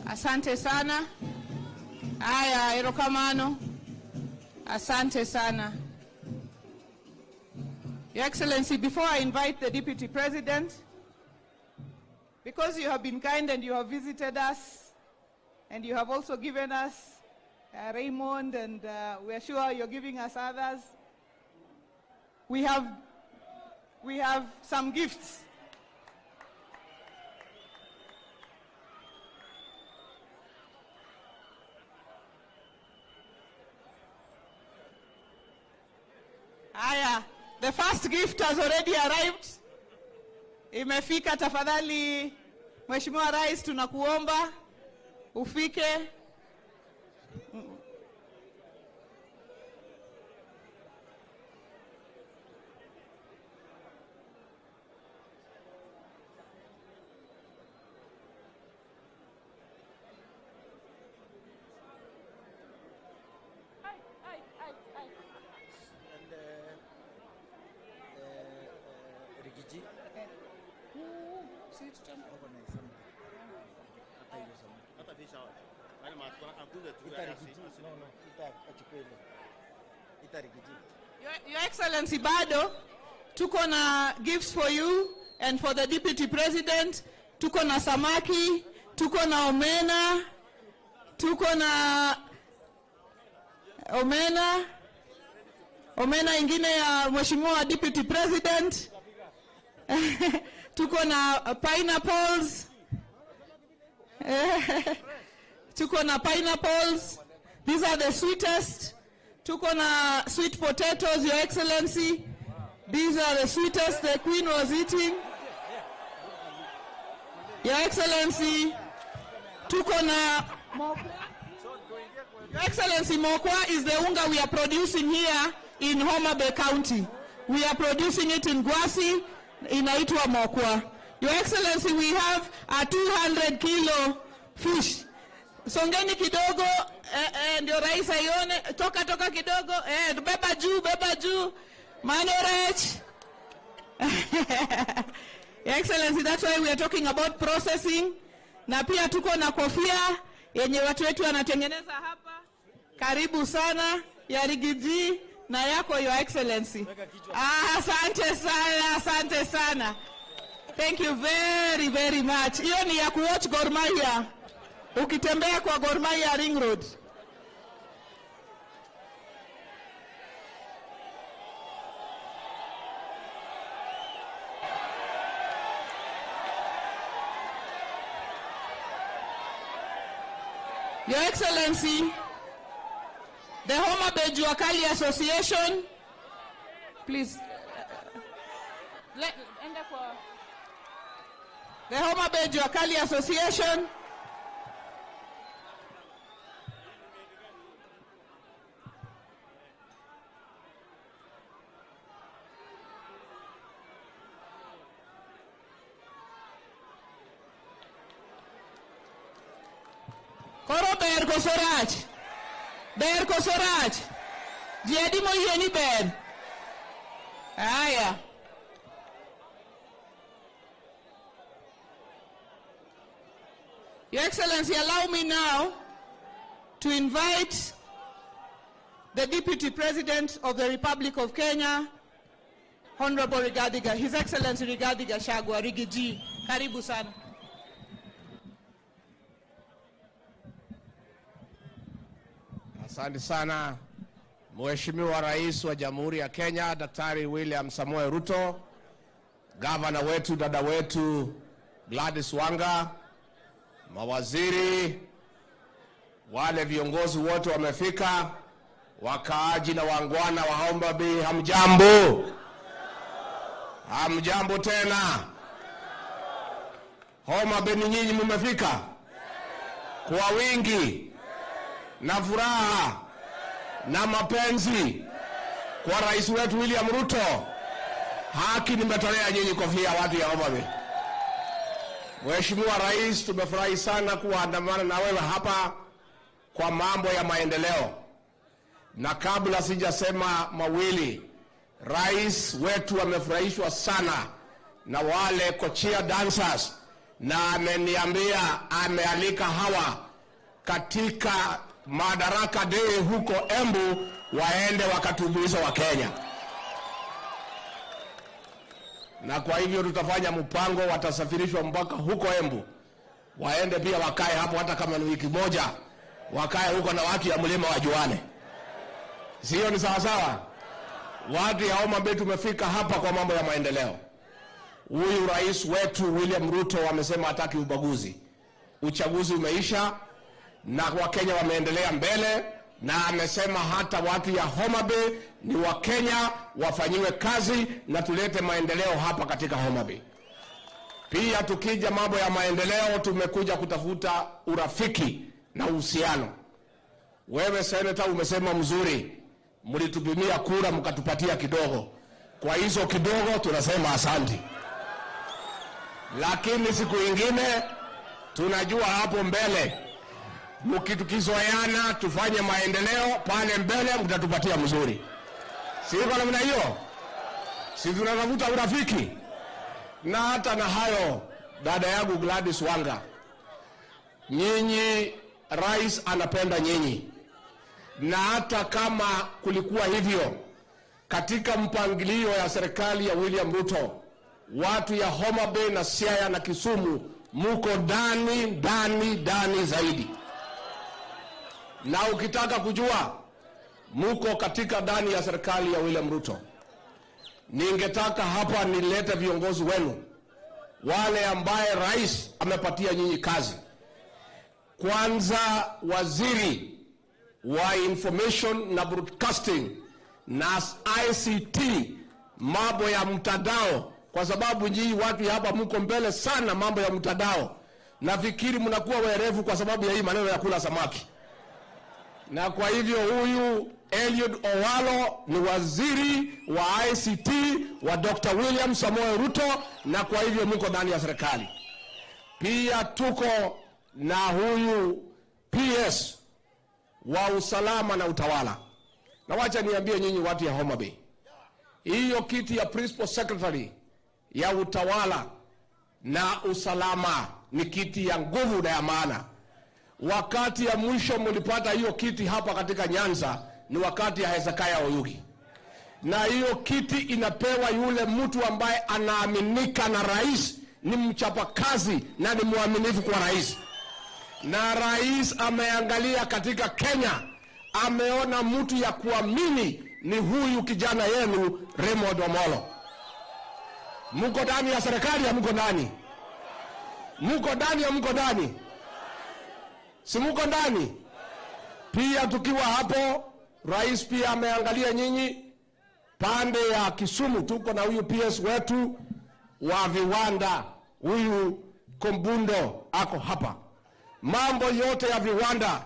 Asante sana. Haya, erokamano. Asante sana. Your Excellency, before I invite the Deputy President, because you have been kind and you have visited us, and you have also given us Raymond, and we are sure you're giving us others, we have some gifts. Aya, the first gift has already arrived. Imefika, tafadhali Mheshimiwa Rais, tunakuomba ufike. Your Excellency, bado tuko na gifts for you and for the Deputy President. Tuko na samaki, tuko na omena, tuko na omena ingine ya Mheshimiwa Deputy President. Tuko na pineapples. Tuko na pineapples. These are the sweetest. Tuko na sweet potatoes, Your Excellency. These are the sweetest the Queen was eating. Your Excellency, tuko na Your Excellency, mokwa is the unga we are producing here in Homabay County. We are producing it in Gwasi, inaitwa mokwa. Your Excellency, we have a 200 kilo fish. Songeni kidogo, ndio rais aione, toka kidogo, beba juu, manorech. Your Excellency, that's why we are talking about processing. Na pia tuko na kofia, yenye watu wetu wanatengeneza hapa. Karibu sana, ya Rigiji, na yako Your Excellency. Asante sana. Thank you very, very much. Hiyo ni ya kuwatch Gor Mahia. Ukitembea kwa Gor Mahia Ring Road. Your Excellency, the Homabay Juakali Association, please. The Homabay Juakali Association. Koro ber kosorach. Jadi mo yeni ber. Aya. Your Excellency, allow me now to invite the Deputy President of the Republic of Kenya, Honorable His Excellency Rigathi Gachagua, Rigiji. Karibu sana. Asante sana Mheshimiwa Rais wa Jamhuri ya Kenya, Daktari William Samoei Ruto, Gavana wetu, dada wetu Gladys Wanga, mawaziri, wale viongozi wote wamefika, wakaaji na wangwana wa Homabay, hamjambo? Hamjambo tena. Homabay ni nyinyi mmefika kwa wingi. na furaha na mapenzi kwa rais wetu William Ruto. Haki nimetolea nyinyi kofia watu ya Homabay. Mheshimiwa Rais, tumefurahi sana kuandamana na wewe hapa kwa mambo ya maendeleo. Na kabla sijasema mawili, rais wetu amefurahishwa sana na wale kochia dancers, na ameniambia amealika hawa katika Madaraka Day huko Embu waende wakatumbuiza wa Kenya. Na kwa hivyo tutafanya mpango, watasafirishwa mpaka huko Embu, waende pia wakae hapo hata kama ni wiki moja, wakae huko na watu ya mlima wajuane. Sio ni sawa sawa? Watu ya Homabay tumefika hapa kwa mambo ya maendeleo. Huyu rais wetu William Ruto amesema hataki ubaguzi. Uchaguzi umeisha na Wakenya wameendelea mbele, na amesema hata watu ya Homabay ni Wakenya, wafanyiwe kazi na tulete maendeleo hapa katika Homabay. Pia tukija mambo ya maendeleo, tumekuja kutafuta urafiki na uhusiano. Wewe senator umesema mzuri, mlitupimia kura mkatupatia kidogo. Kwa hizo kidogo tunasema asante. Lakini siku ingine tunajua hapo mbele mkitukizoeana tufanye maendeleo pale mbele mtatupatia mzuri. Sio kwa namna hiyo? Si tunatafuta urafiki. Na hata na hayo, dada yangu Gladys Wanga, nyinyi rais anapenda nyinyi. Na hata kama kulikuwa hivyo katika mpangilio ya serikali ya William Ruto, watu ya Homabay na Siaya na Kisumu muko ndani zaidi. Na ukitaka kujua muko katika ndani ya serikali ya William Ruto, ningetaka hapa nilete viongozi wenu wale ambaye rais amepatia nyinyi kazi. Kwanza waziri wa information na broadcasting na ICT, mambo ya mtandao, kwa sababu nyinyi watu hapa mko mbele sana mambo ya mtandao. Nafikiri mnakuwa werevu kwa sababu ya hii maneno ya kula samaki. Na kwa hivyo huyu Eliud Owalo ni waziri wa ICT wa Dr. William Samoei Ruto, na kwa hivyo mko ndani ya serikali. Pia tuko na huyu PS wa usalama na utawala. Na wacha niambie nyinyi watu ya Homabay, hiyo kiti ya principal secretary ya utawala na usalama ni kiti ya nguvu na ya maana. Wakati ya mwisho mlipata hiyo kiti hapa katika Nyanza ni wakati ya Hezekiah Oyugi. Na hiyo kiti inapewa yule mtu ambaye anaaminika na rais, ni mchapakazi na ni muaminifu kwa rais. Na rais ameangalia katika Kenya, ameona mtu ya kuamini ni huyu kijana yenu Raymond Omolo. Muko ndani ya serikali ya muko ndani? Muko ndani ya muko ndani? Si muko ndani? Pia tukiwa hapo, rais pia ameangalia nyinyi pande ya Kisumu. Tuko na huyu PS wetu wa viwanda, huyu Kombundo ako hapa. Mambo yote ya viwanda,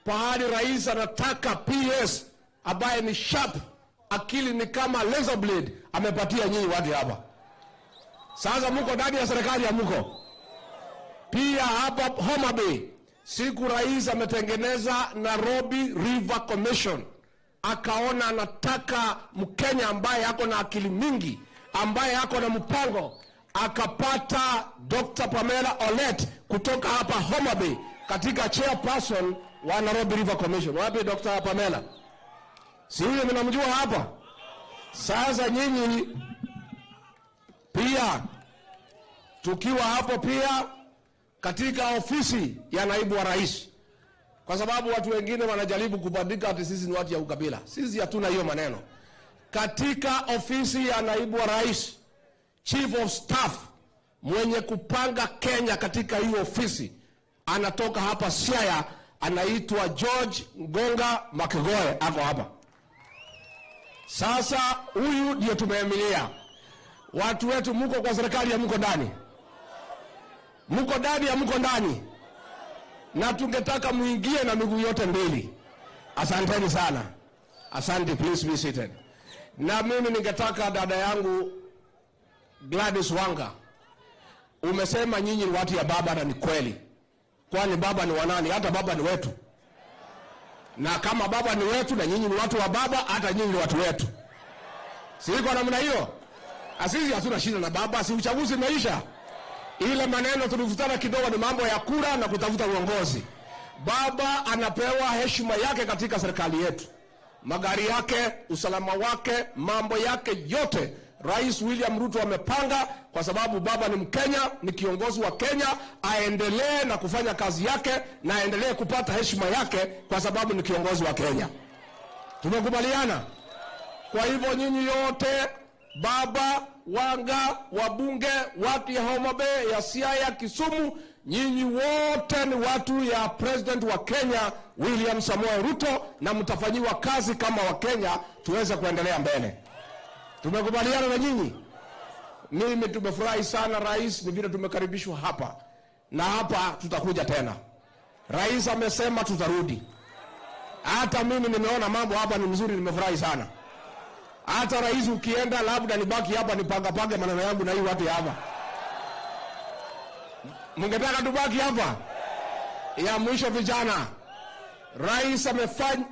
pahali rais anataka PS ambaye ni sharp, akili ni kama laser blade, amepatia nyinyi watu hapa. Sasa muko ndani ya serikali ya muko. Pia hapa Homabay, siku rais ametengeneza Nairobi River Commission, akaona anataka Mkenya ambaye ako na akili mingi, ambaye ako na mpango, akapata Dr. Pamela Olet kutoka hapa Homabay katika chairperson wa Nairobi River Commission. Wapi Dr. Pamela? Si huyo mnamjua hapa? Sasa nyinyi pia tukiwa hapo pia katika ofisi ya naibu wa rais, kwa sababu watu wengine wanajaribu kubandika ati sisi ni watu ya ukabila. Sisi hatuna hiyo maneno. Katika ofisi ya naibu wa rais, chief of staff mwenye kupanga Kenya katika hiyo ofisi anatoka hapa Siaya, anaitwa George Ngonga Makegoe, ako hapa. Sasa huyu ndio tumeamilia. Watu wetu muko kwa serikali ya muko ndani? Muko ndani ya muko ndani? Na tungetaka muingie na miguu yote mbili. Asanteni sana. Asante, please be seated. Na mimi ningetaka dada yangu Gladys Wanga, umesema nyinyi ni watu ya baba, na ni kweli. Kwani baba ni wanani? Hata baba ni wetu. Na kama baba ni wetu na nyinyi ni watu wa baba, hata nyinyi ni watu wetu. Si iko namna hiyo? Asisi hatuna shida na baba, si uchaguzi umeisha. Ile maneno tulivutana kidogo ni mambo ya kura na kutafuta uongozi. Baba anapewa heshima yake katika serikali yetu. Magari yake, usalama wake, mambo yake yote Rais William Ruto amepanga, kwa sababu baba ni Mkenya, ni kiongozi wa Kenya, aendelee na kufanya kazi yake na aendelee kupata heshima yake kwa sababu ni kiongozi wa Kenya. Tumekubaliana? Kwa hivyo nyinyi yote, baba, Wanga, wabunge, watu ya Homabay, ya Siaya, Kisumu, nyinyi wote ni watu ya President wa Kenya William Samoei Ruto, na mtafanyiwa kazi kama wa Kenya tuweze kuendelea mbele. Tumekubaliana na nyinyi? Mimi tumefurahi sana rais, ni vile tumekaribishwa hapa. Na hapa tutakuja tena. Rais amesema tutarudi. Hata mimi nimeona mambo hapa ni mzuri, nimefurahi sana. Hata rais ukienda labda nibaki hapa nipanga maneno yangu na hii watu hapa. Mungetaka tubaki hapa? Ya mwisho vijana. Rais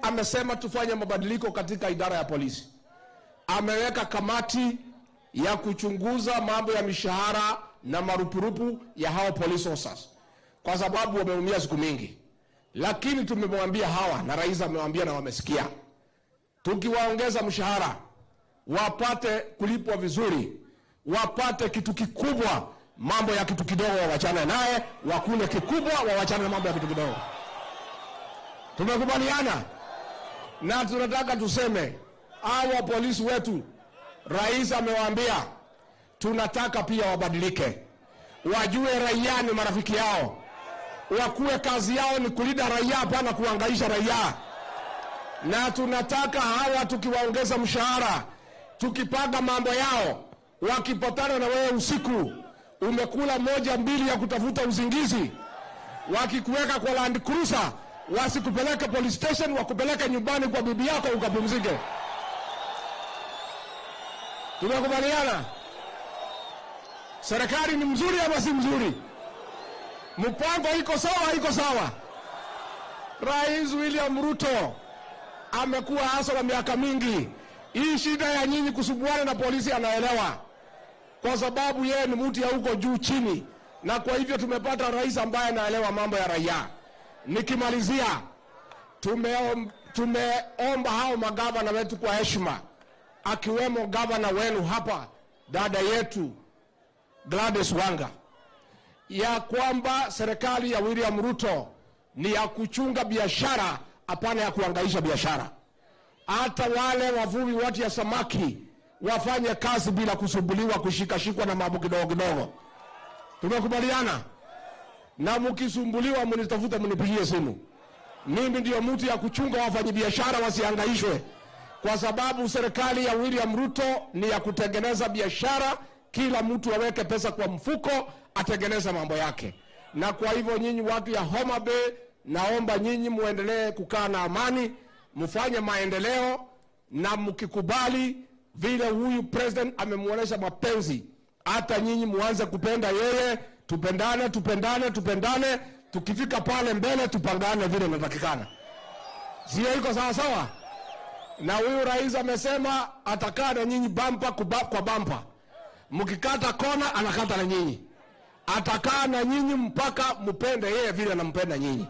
amesema tufanye mabadiliko katika idara ya polisi. Ameweka kamati ya kuchunguza mambo ya mishahara na marupurupu ya hao police officers, kwa sababu wameumia siku mingi. Lakini tumemwambia hawa, na rais amewaambia na wamesikia, tukiwaongeza mshahara wapate kulipwa vizuri, wapate kitu kikubwa, mambo ya kitu kidogo wawachane naye, wakule kikubwa wawachane na mambo ya kitu kidogo. Tumekubaliana? Na tunataka tuseme hawa polisi wetu, rais amewaambia tunataka pia wabadilike. Wajue raia ni marafiki yao. Wakuwe kazi yao ni kulinda raia, hapana kuhangaisha raia. Na tunataka hawa tukiwaongeza mshahara, tukipanga mambo yao, wakipatana na wewe usiku, umekula 1-2 ya kutafuta usingizi, wakikuweka kwa Land Cruiser, wasikupeleke police station, wakupeleke nyumbani kwa bibi yako ukapumzike. Tumekubaliana? Serikali ni mzuri ama si mzuri? Mpango iko sawa, iko sawa? Rais William Ruto amekuwa hasa wa miaka mingi. Hii shida ya nyinyi kusubuana na polisi anaelewa, kwa sababu yeye ni mtu ya huko juu chini, na kwa hivyo tumepata rais ambaye anaelewa mambo ya raia. Nikimalizia, tumeomba hao magavana wetu kwa heshima, akiwemo gavana wenu hapa, dada yetu Gladys Wanga, ya kwamba serikali ya William Ruto ni ya kuchunga biashara, hapana ya kuhangaisha biashara. Hata wale wavuvi wote ya samaki wafanye kazi bila kusumbuliwa, kushikashikwa na mambo kidogo kidogo. Tumekubaliana? Na mkisumbuliwa mnitafuta, mnipigie simu. Mimi ndio mtu ya kuchunga wafanyabiashara wasihangaishwe, kwa sababu serikali ya William Ruto ni ya kutengeneza biashara, kila mtu aweke pesa kwa mfuko, atengeneza mambo yake. Na kwa hivyo nyinyi watu ya Homabay, naomba nyinyi muendelee kukaa na amani, mfanye maendeleo, na mkikubali vile huyu president amemuonesha mapenzi, hata nyinyi muanze kupenda yeye. Tupendane, tukifika pale mbele tupangane vile inatakikana. Sio iko sawa sawa? Na huyu rais amesema atakaa na nyinyi bampa kwa bampa. Mkikata kona anakata na nyinyi. Atakaa na nyinyi mpaka mpende yeye vile anampenda nyinyi.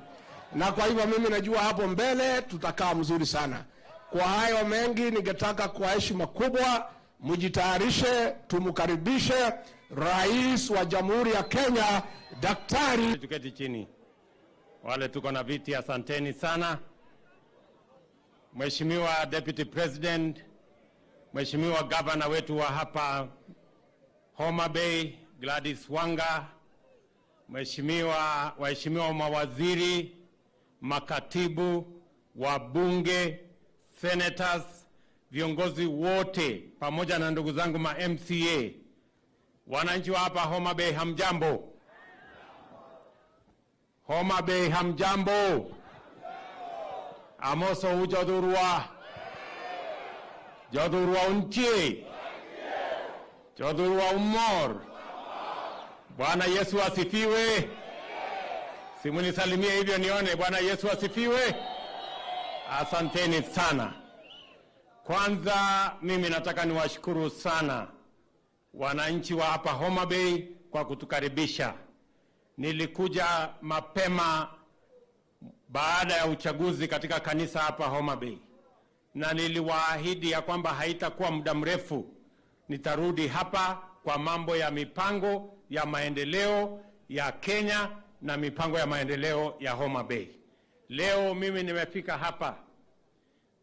Na kwa hivyo mimi najua hapo mbele tutakaa mzuri sana. Kwa hayo mengi ningetaka kwa heshima kubwa mjitayarishe, tumkaribishe Rais wa Jamhuri ya Kenya Daktari. Tuketi chini. Wale tuko na viti, asanteni sana. Mheshimiwa Deputy President, Mheshimiwa Governor wetu wa hapa Homabay, Gladys Wanga, waheshimiwa mawaziri, makatibu, wabunge, senators, viongozi wote, pamoja na ndugu zangu ma MCA, wananchi wa hapa Homabay, hamjambo? Homabay, hamjambo? Amoso ujodurwa. Jodurwa unchi. Jodurwa umor. Bwana Yesu asifiwe. Simunisalimie hivyo nione. Bwana Yesu asifiwe. Asanteni sana. Kwanza mimi nataka niwashukuru sana wananchi wa hapa Homabay kwa kutukaribisha. Nilikuja mapema baada ya uchaguzi katika kanisa hapa Homabay, na niliwaahidi ya kwamba haitakuwa muda mrefu nitarudi hapa kwa mambo ya mipango ya maendeleo ya Kenya na mipango ya maendeleo ya Homabay. Leo mimi nimefika hapa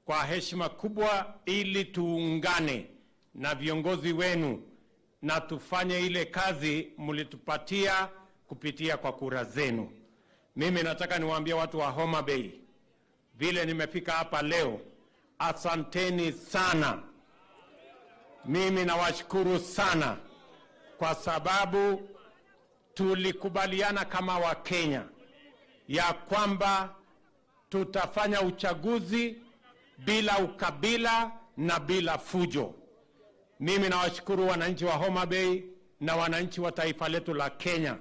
kwa heshima kubwa ili tuungane na viongozi wenu na tufanye ile kazi mlitupatia kupitia kwa kura zenu. Mimi nataka niwaambie watu wa Homabay, vile nimefika hapa leo, asanteni sana. Mimi nawashukuru sana kwa sababu tulikubaliana kama Wakenya ya kwamba tutafanya uchaguzi bila ukabila na bila fujo. Mimi nawashukuru wananchi wa Homabay na wananchi wa taifa letu la Kenya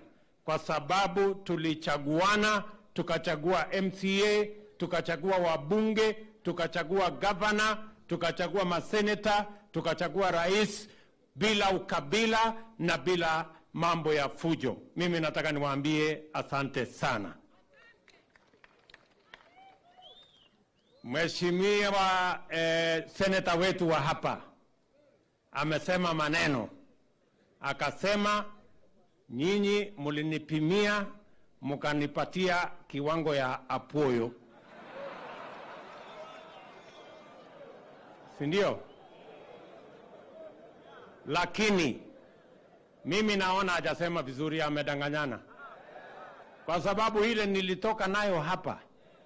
kwa sababu tulichaguana, tukachagua MCA, tukachagua wabunge, tukachagua governor, tukachagua maseneta, tukachagua rais bila ukabila na bila mambo ya fujo. Mimi nataka niwaambie asante sana. Mheshimiwa seneta wetu wa hapa amesema maneno, akasema nyinyi mulinipimia mukanipatia kiwango ya apoyo, si ndio? Lakini mimi naona hajasema vizuri, amedanganyana, kwa sababu ile nilitoka nayo hapa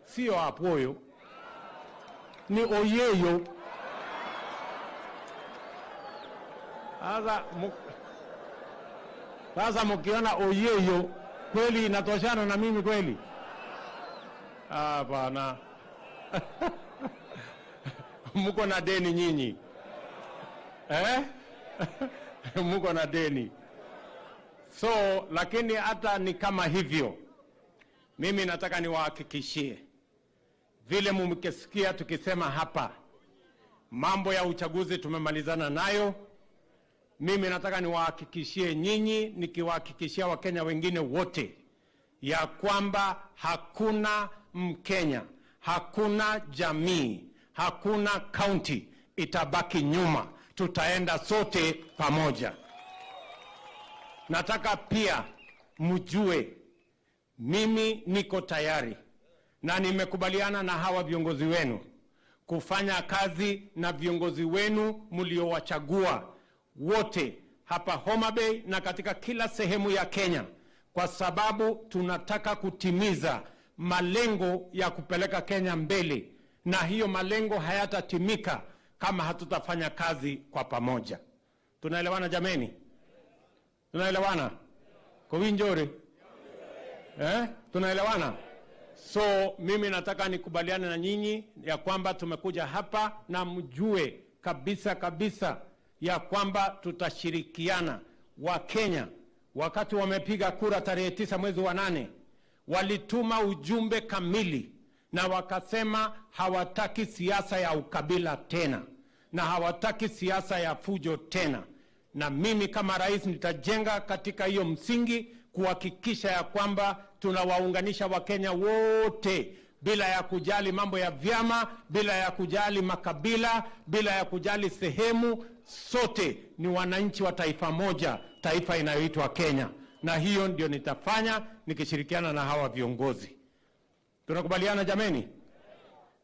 sio apoyo, ni oyeyo. Sasa mkiona oyeyo kweli inatoshana na mimi kweli? Hapana. Mko na deni nyinyi. Mko na deni. So, lakini hata ni kama hivyo, mimi nataka niwahakikishie, vile mumekisikia tukisema hapa, mambo ya uchaguzi tumemalizana nayo. Mimi nataka niwahakikishie nyinyi, nikiwahakikishia Wakenya wengine wote, ya kwamba hakuna Mkenya, hakuna jamii, hakuna county itabaki nyuma. Tutaenda sote pamoja. Nataka pia mjue mimi niko tayari na nimekubaliana na hawa viongozi wenu kufanya kazi na viongozi wenu mliowachagua wote hapa Homabay na katika kila sehemu ya Kenya, kwa sababu tunataka kutimiza malengo ya kupeleka Kenya mbele, na hiyo malengo hayatatimika kama hatutafanya kazi kwa pamoja. Tunaelewana jameni? Tunaelewana? Kwa winjore? Tunaelewana? So mimi nataka nikubaliane na nyinyi ya kwamba tumekuja hapa na mjue kabisa kabisa ya kwamba tutashirikiana. Wa Kenya wakati wamepiga kura tarehe 9 mwezi wa 8 walituma ujumbe kamili na wakasema hawataki siasa ya ukabila tena na hawataki siasa ya fujo tena. Na mimi kama rais nitajenga katika hiyo msingi kuhakikisha ya kwamba tunawaunganisha Wakenya wote bila ya kujali mambo ya vyama, bila ya kujali makabila, bila ya kujali sehemu. Sote ni wananchi wa taifa moja, taifa inayoitwa Kenya. Na hiyo ndio nitafanya nikishirikiana na hawa viongozi. Tunakubaliana jameni?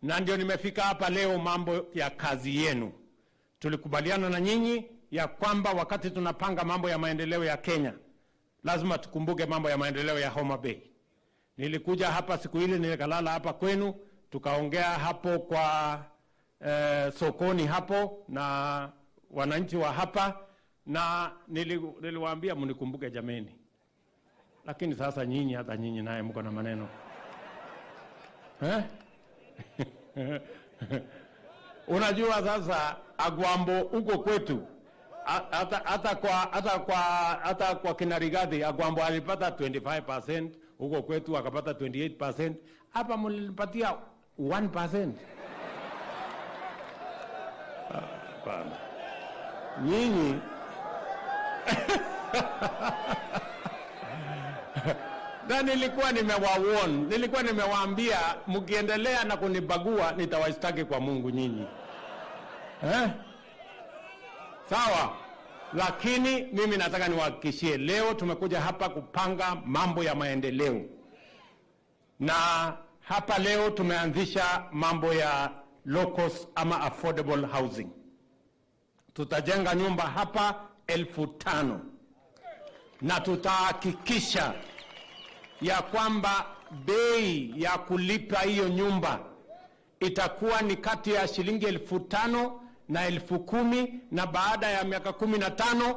Na ndio nimefika hapa leo mambo ya kazi yenu. Tulikubaliana na nyinyi ya kwamba wakati tunapanga mambo ya maendeleo ya Kenya, lazima tukumbuke mambo ya maendeleo ya Homabay. Nilikuja hapa siku ile, nilikalala hapa kwenu, tukaongea hapo kwa sokoni hapo na wananchi wa hapa, na niliwaambia mnikumbuke jameni. Lakini sasa nyinyi, hata nyinyi naye mko na maneno. Unajua sasa Agwambo huko kwetu hata kwa kina Rigathi Agwambo alipata 25%, huko kwetu akapata 28%, hapa mlipatia 1%. Bana. Nyinyi na nilikuwa nimewaambia mkiendelea na kunibagua nitawashtaki kwa Mungu nyinyi. Sawa? Lakini mimi nataka niwahakikishie leo tumekuja hapa kupanga mambo ya maendeleo. Na hapa leo tumeanzisha mambo ya low cost ama affordable housing. Tutajenga nyumba hapa 5,000 na tutahakikisha ya kwamba bei ya kulipa hiyo nyumba itakuwa ni kati ya shilingi 5,000 na 10,000, na baada ya miaka 15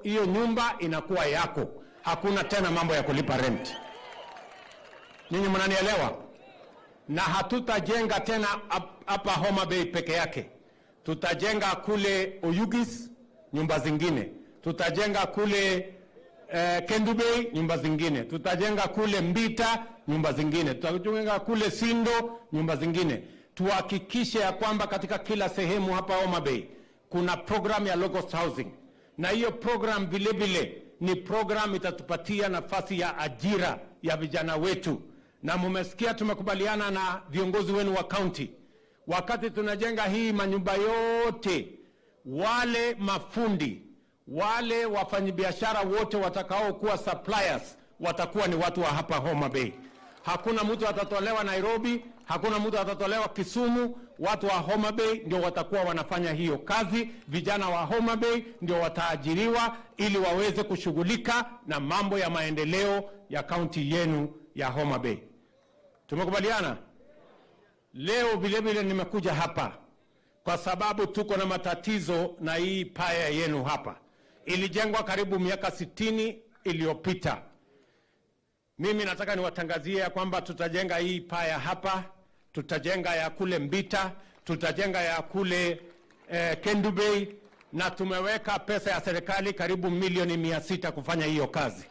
hiyo nyumba inakuwa yako. Hakuna tena mambo ya kulipa rent. Ninyi mnanielewa? Na hatutajenga tena hapa Homabay peke yake. Tutajenga kule Oyugis nyumba zingine. Tutajenga kule Kendubei nyumba zingine. Tutajenga kule Mbita nyumba zingine. Tutajenga kule Sindo nyumba zingine. Tuhakikishe ya kwamba katika kila sehemu hapa Homabay kuna program ya low cost housing. Na hiyo program vile vile ni program itatupatia nafasi ya ajira ya vijana wetu. Na mmesikia tumekubaliana na viongozi wenu wa county. Wakati tunajenga hii manyumba yote, wale mafundi, wale wafanyabiashara wote watakao kuwa suppliers watakuwa ni watu wa hapa Homabay. Hakuna mtu atatolewa Nairobi, hakuna mtu atatolewa Kisumu. Watu wa Homabay ndio watakuwa wanafanya hiyo kazi. Vijana wa Homabay ndio wataajiriwa ili waweze kushughulika na mambo ya maendeleo ya kaunti yenu ya Homabay. Tumekubaliana? Leo vile vile nimekuja hapa kwa sababu tuko na matatizo na hii paya yenu hapa. Ilijengwa karibu miaka 60 iliyopita. Mimi nataka niwatangazie ya kwamba tutajenga hii paya hapa, tutajenga ya kule Mbita, tutajenga ya kule Kendubei, na tumeweka pesa ya serikali karibu milioni 600 kufanya hiyo kazi.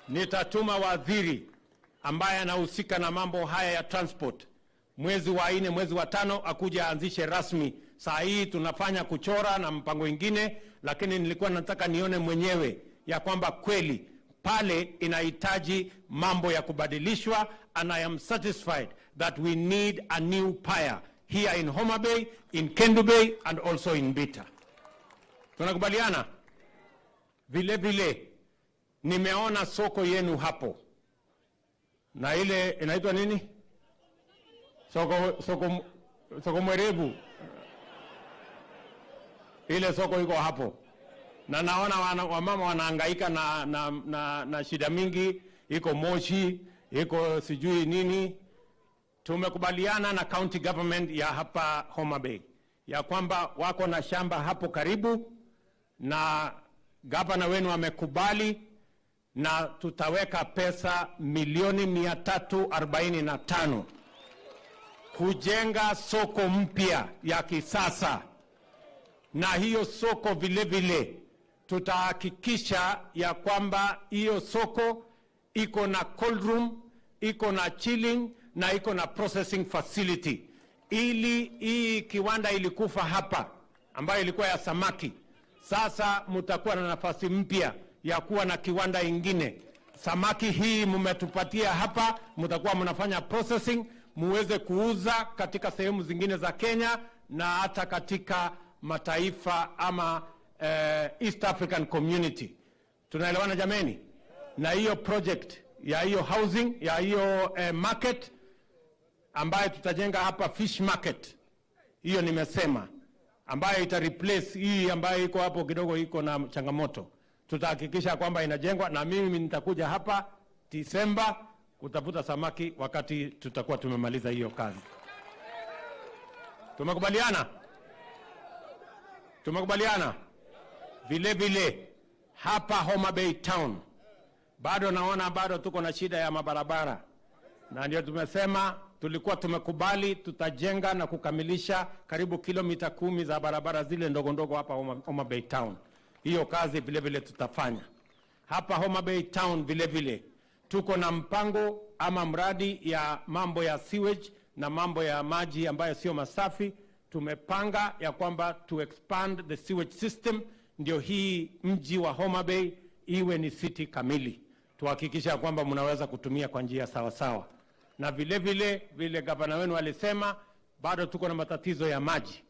Nitatuma waziri ambaye anahusika na mambo haya ya transport mwezi wa 4 mwezi wa 5 akuja aanzishe rasmi. Saa hii tunafanya kuchora na mpango ingine, lakini nilikuwa nataka nione mwenyewe ya kwamba kweli pale inahitaji mambo ya kubadilishwa, and I am satisfied that we need a new pier here in Homabay, in Kendubei and also in Mbita. Tunakubaliana? Vile vile nimeona soko yenu hapo. Na ile inaitwa nini? Soko mwerevu. Ile soko iko hapo. Na naona wamama wanahangaika na shida mingi, iko moshi, iko sijui nini. Tumekubaliana na county government ya hapa Homabay ya kwamba wako na shamba hapo karibu, na gavana wenu amekubali, na tutaweka pesa milioni 345 kujenga soko mpya ya kisasa. Na hiyo soko vile vile tutahakikisha ya kwamba hiyo soko iko na cold room, iko na chilling na iko na processing facility, ili hii kiwanda ilikufa hapa ambayo ilikuwa ya samaki. Sasa mtakuwa na nafasi mpya ya kuwa na kiwanda ingine. Samaki hii mmetupatia hapa, mtakuwa mnafanya processing, muweze kuuza katika sehemu zingine za Kenya na hata katika mataifa ama East African Community. Tunaelewana jameni? Na hiyo project ya hiyo housing, ya hiyo market ambayo tutajenga hapa, fish market, hiyo nimesema, ambayo ita replace hii ambayo iko hapo kidogo iko na changamoto. Tutahakikisha kwamba inajengwa, na mimi nitakuja hapa Disemba kutafuta samaki wakati tutakuwa tumemaliza hiyo kazi. Tumekubaliana? Tumekubaliana? Vile vile hapa Homabay town bado naona bado tuko na shida ya mabarabara. Na ndio tumesema tulikuwa tumekubali tutajenga na kukamilisha karibu kilomita 10 za barabara zile ndogo ndogo hapa Homabay Town. Hiyo kazi vile vile tutafanya. Hapa Homabay Town vile vile tuko na mpango ama mradi ya mambo ya sewage na mambo ya maji ambayo sio masafi. Tumepanga ya kwamba to expand the sewage system, ndio hii mji wa Homabay iwe ni city kamili. Tuhakikisha kwamba mnaweza kutumia kwa njia sawa sawa. Na vile gavana wenu alisema bado tuko na matatizo ya maji.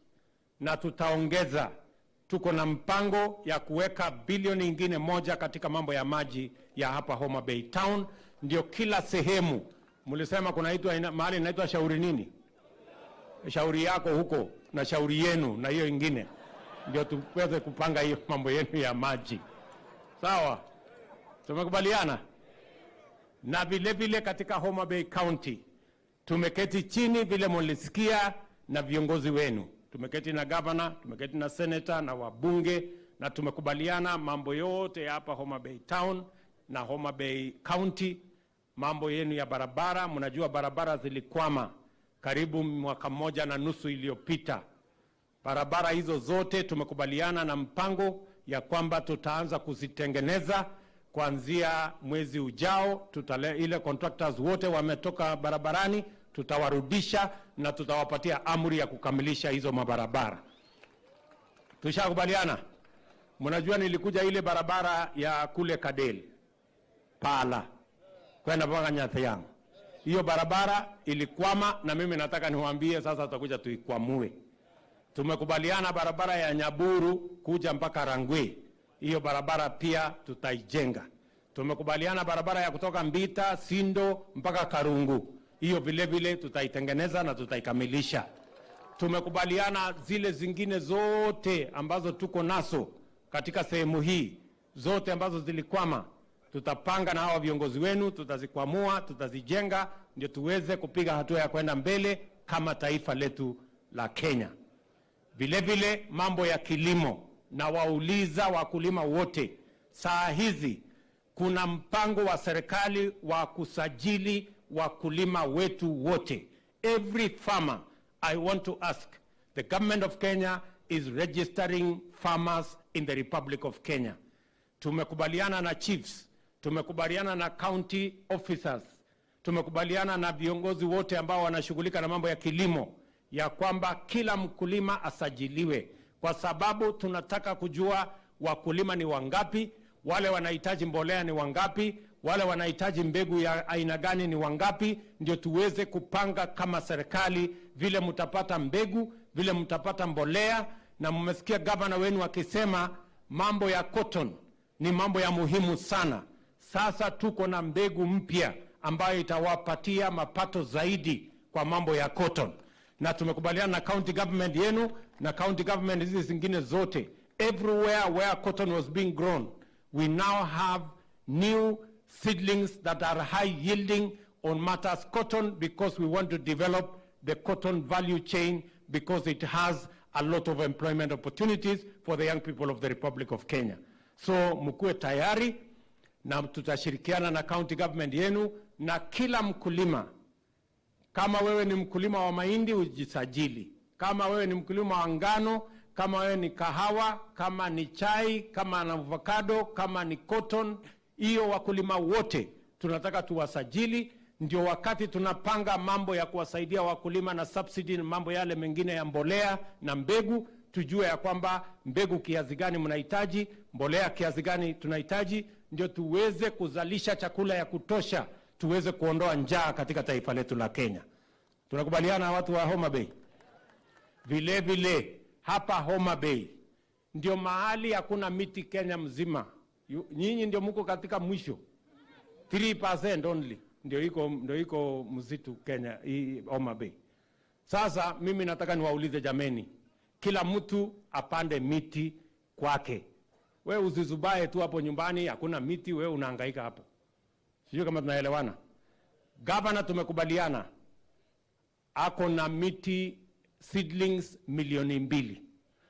Na tutaongeza, tuko na mpango ya kuweka bilioni ingine 1 katika mambo ya maji ya hapa Homabay Town. Ndio kila sehemu, mlisema kunaitwa mahali inaitwa shauri nini? Shauri yako huko na shauri yenu na hiyo ingine. Ndio tuweze kupanga hiyo mambo yenu ya maji. Sawa? Tumekubaliana? Na vile katika Homabay County tumeketi chini vile mlisikia na viongozi wenu. Tumeketi na governor, tumeketi na senator na wabunge, na tumekubaliana mambo yote hapa Homabay Town na Homabay County. Mambo yenu ya barabara, mnajua barabara zilikwama karibu mwaka 1.5 iliyopita. Barabara hizo zote tumekubaliana na mpango ya kwamba tutaanza kuzitengeneza kuanzia mwezi ujao. Ile contractors wote wametoka barabarani, tutawarudisha na tutawapatia amri ya kukamilisha hizo mabarabara. Tushakubaliana? Mnajua nilikuja ile barabara ya kule Kadel Pala kwenda mpaka Nyathayang. Hiyo barabara ilikwama, na mimi nataka niwaambie sasa tutakuja tuikwamue. Tumekubaliana barabara ya Nyaburu kuja mpaka Rangwe, hiyo barabara pia tutaijenga. Tumekubaliana barabara ya kutoka Mbita, Sindo mpaka Karungu, hiyo vile vile tutaitengeneza na tutaikamilisha. Tumekubaliana zile zingine zote ambazo tuko nazo katika sehemu hii, zote ambazo zilikwama, tutapanga na hawa viongozi wenu, tutazikwamua, tutazijenga, ndio tuweze kupiga hatua ya kwenda mbele kama taifa letu la Kenya. Vile vile mambo ya kilimo, na wauliza wakulima wote, saa hizi kuna mpango wa serikali wa kusajili wakulima wetu wote. Every farmer, I want to ask, the government of Kenya is registering farmers in the Republic of Kenya. Tumekubaliana na chiefs, tumekubaliana na county officers, tumekubaliana na viongozi wote ambao wanashughulika na mambo ya kilimo ya kwamba kila mkulima asajiliwe, kwa sababu tunataka kujua wakulima ni wangapi, wale wanahitaji mbolea ni wangapi, wale wanahitaji mbegu ya aina gani ni wangapi, ndio tuweze kupanga kama serikali vile mtapata mbegu, vile mtapata mbolea. Na mmesikia gavana wenu akisema mambo ya cotton ni mambo ya muhimu sana. Sasa tuko na mbegu mpya ambayo itawapatia mapato zaidi kwa mambo ya cotton. Na tumekubaliana na county government yenu na county government hizi zingine zote. Everywhere where cotton was being grown, we now have new seedlings that are high yielding on matters cotton, because we want to develop the cotton value chain, because it has a lot of employment opportunities for the young people of the Republic of Kenya. So mkuwe tayari, na tutashirikiana na county government yenu na kila mkulima. Kama wewe ni mkulima wa mahindi, ujisajili. Kama wewe ni mkulima wa ngano, kama wewe ni kahawa, kama ni chai, kama ni avocado, kama ni cotton, hiyo wakulima wote tunataka tuwasajili. Ndio wakati tunapanga mambo ya kuwasaidia wakulima na subsidy na mambo yale mengine ya mbolea na mbegu, tujue ya kwamba mbegu kiasi gani mnahitaji, mbolea kiasi gani tunahitaji, ndio tuweze kuzalisha chakula ya kutosha, tuweze kuondoa njaa katika taifa letu la Kenya. Tunakubaliana watu wa Homabay? Vile vile hapa Homabay ndio mahali hakuna miti Kenya mzima. Nyinyi ndio mko katika mwisho. 3% only ndio iko msitu Kenya hii Homabay. Sasa mimi nataka niwaulize jameni, kila mtu apande miti kwake. Wewe usizubae tu hapo nyumbani hakuna miti, wewe unahangaika hapo. Sio kama tunaelewana? Governor tumekubaliana ako na miti seedlings 2,000,000.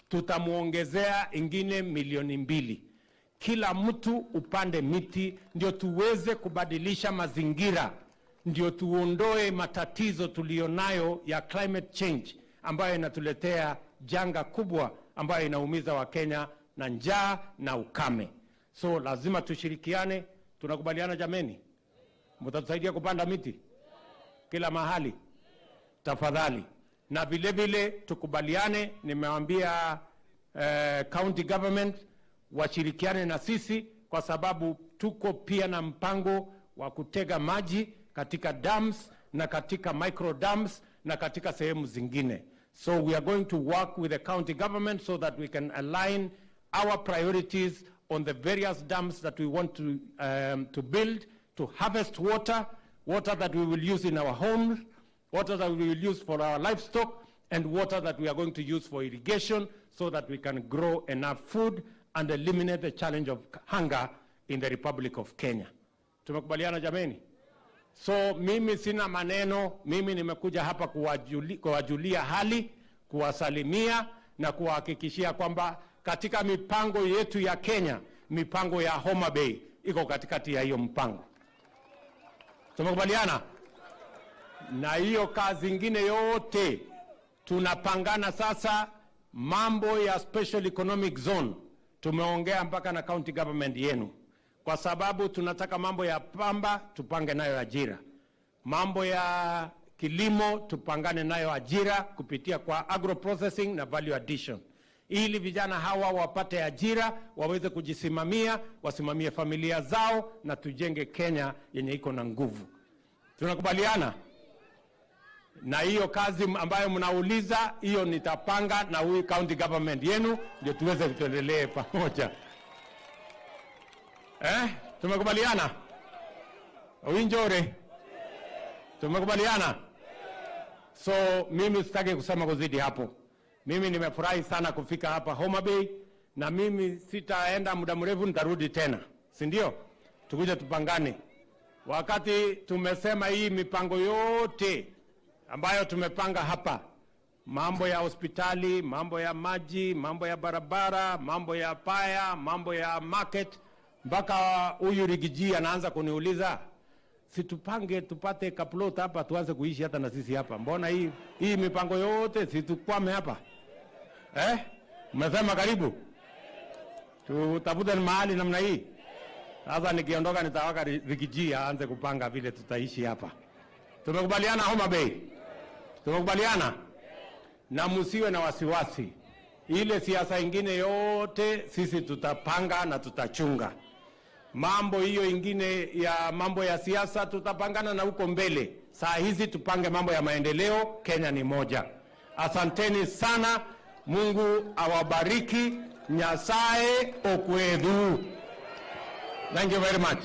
Tutamuongezea ingine 2,000,000. Kila mtu upande miti, ndio tuweze kubadilisha mazingira ndio tuondoe matatizo tulionayo ya climate change ambayo inatuletea janga kubwa ambayo inaumiza Wakenya na njaa na ukame. So lazima tushirikiane. Tunakubaliana jameni? Mtatusaidia kupanda miti kila mahali tafadhali. Na vile vile tukubaliane, nimewaambia county government washirikiane na sisi, kwa sababu tuko pia na mpango wa kutega maji katika dams na katika micro dams na katika sehemu zingine. So we are going to work with the county government so that we can align our priorities on the various dams that we want to build, to harvest water that we will use in our homes, water that we will use for our livestock, and water that we are going to use for irrigation, so that we can grow enough food and eliminate the challenge of hunger in the Republic of Kenya. Tumekubaliana jameni? So mimi sina maneno, mimi nimekuja hapa kuwajulia hali, kuwasalimia na kuwahakikishia kwamba katika mipango yetu ya Kenya, mipango ya Homabay iko katikati ya hiyo mpango. Tumekubaliana? Na hiyo kazi ingine yote tunapangana sasa. Mambo ya special economic zone tumeongea mpaka na county government yenu, kwa sababu tunataka mambo ya pamba tupange nayo ajira, mambo ya kilimo tupangane nayo ajira kupitia kwa agro processing na value addition, ili vijana hawa wapate ajira, waweze kujisimamia, wasimamie familia zao, na tujenge Kenya yenye iko na nguvu. Tunakubaliana? Na hiyo kazi ambayo mnauliza, hiyo nitapanga na huyu county government yenu, ndio tuweze kuendelea pamoja. Tumekubaliana? Uinjore? Tumekubaliana? So mimi sitaki kusema kuzidi hapo. Mimi nimefurahi sana kufika hapa Homabay, na mimi sitaenda muda mrefu, nitarudi tena. Si ndio? Tukuje tupangane. Wakati tumesema hii mipango yote ambayo tumepanga hapa, mambo ya hospitali, mambo ya maji, mambo ya barabara, mambo ya paya, mambo ya market, mpaka huyu Rigiji anaanza kuniuliza, si tupange tupate kaplot hapa tuanze kuishi hata na sisi hapa? Mbona hii mipango yote si tukwame hapa? Mmesema karibu tutafute mahali namna hii. Sasa nikiondoka nitawaka Rigiji aanze kupanga vile tutaishi hapa. Tumekubaliana Homabay? Tumekubaliana? Na msiwe na wasiwasi. Ile siasa ingine yote sisi tutapanga na tutachunga. Mambo hiyo ingine ya mambo ya siasa tutapangana na huko mbele. Saa hizi tupange mambo ya maendeleo. Kenya ni moja. Asanteni sana. Mungu awabariki. Nyasaye okwedhu. Thank you very much.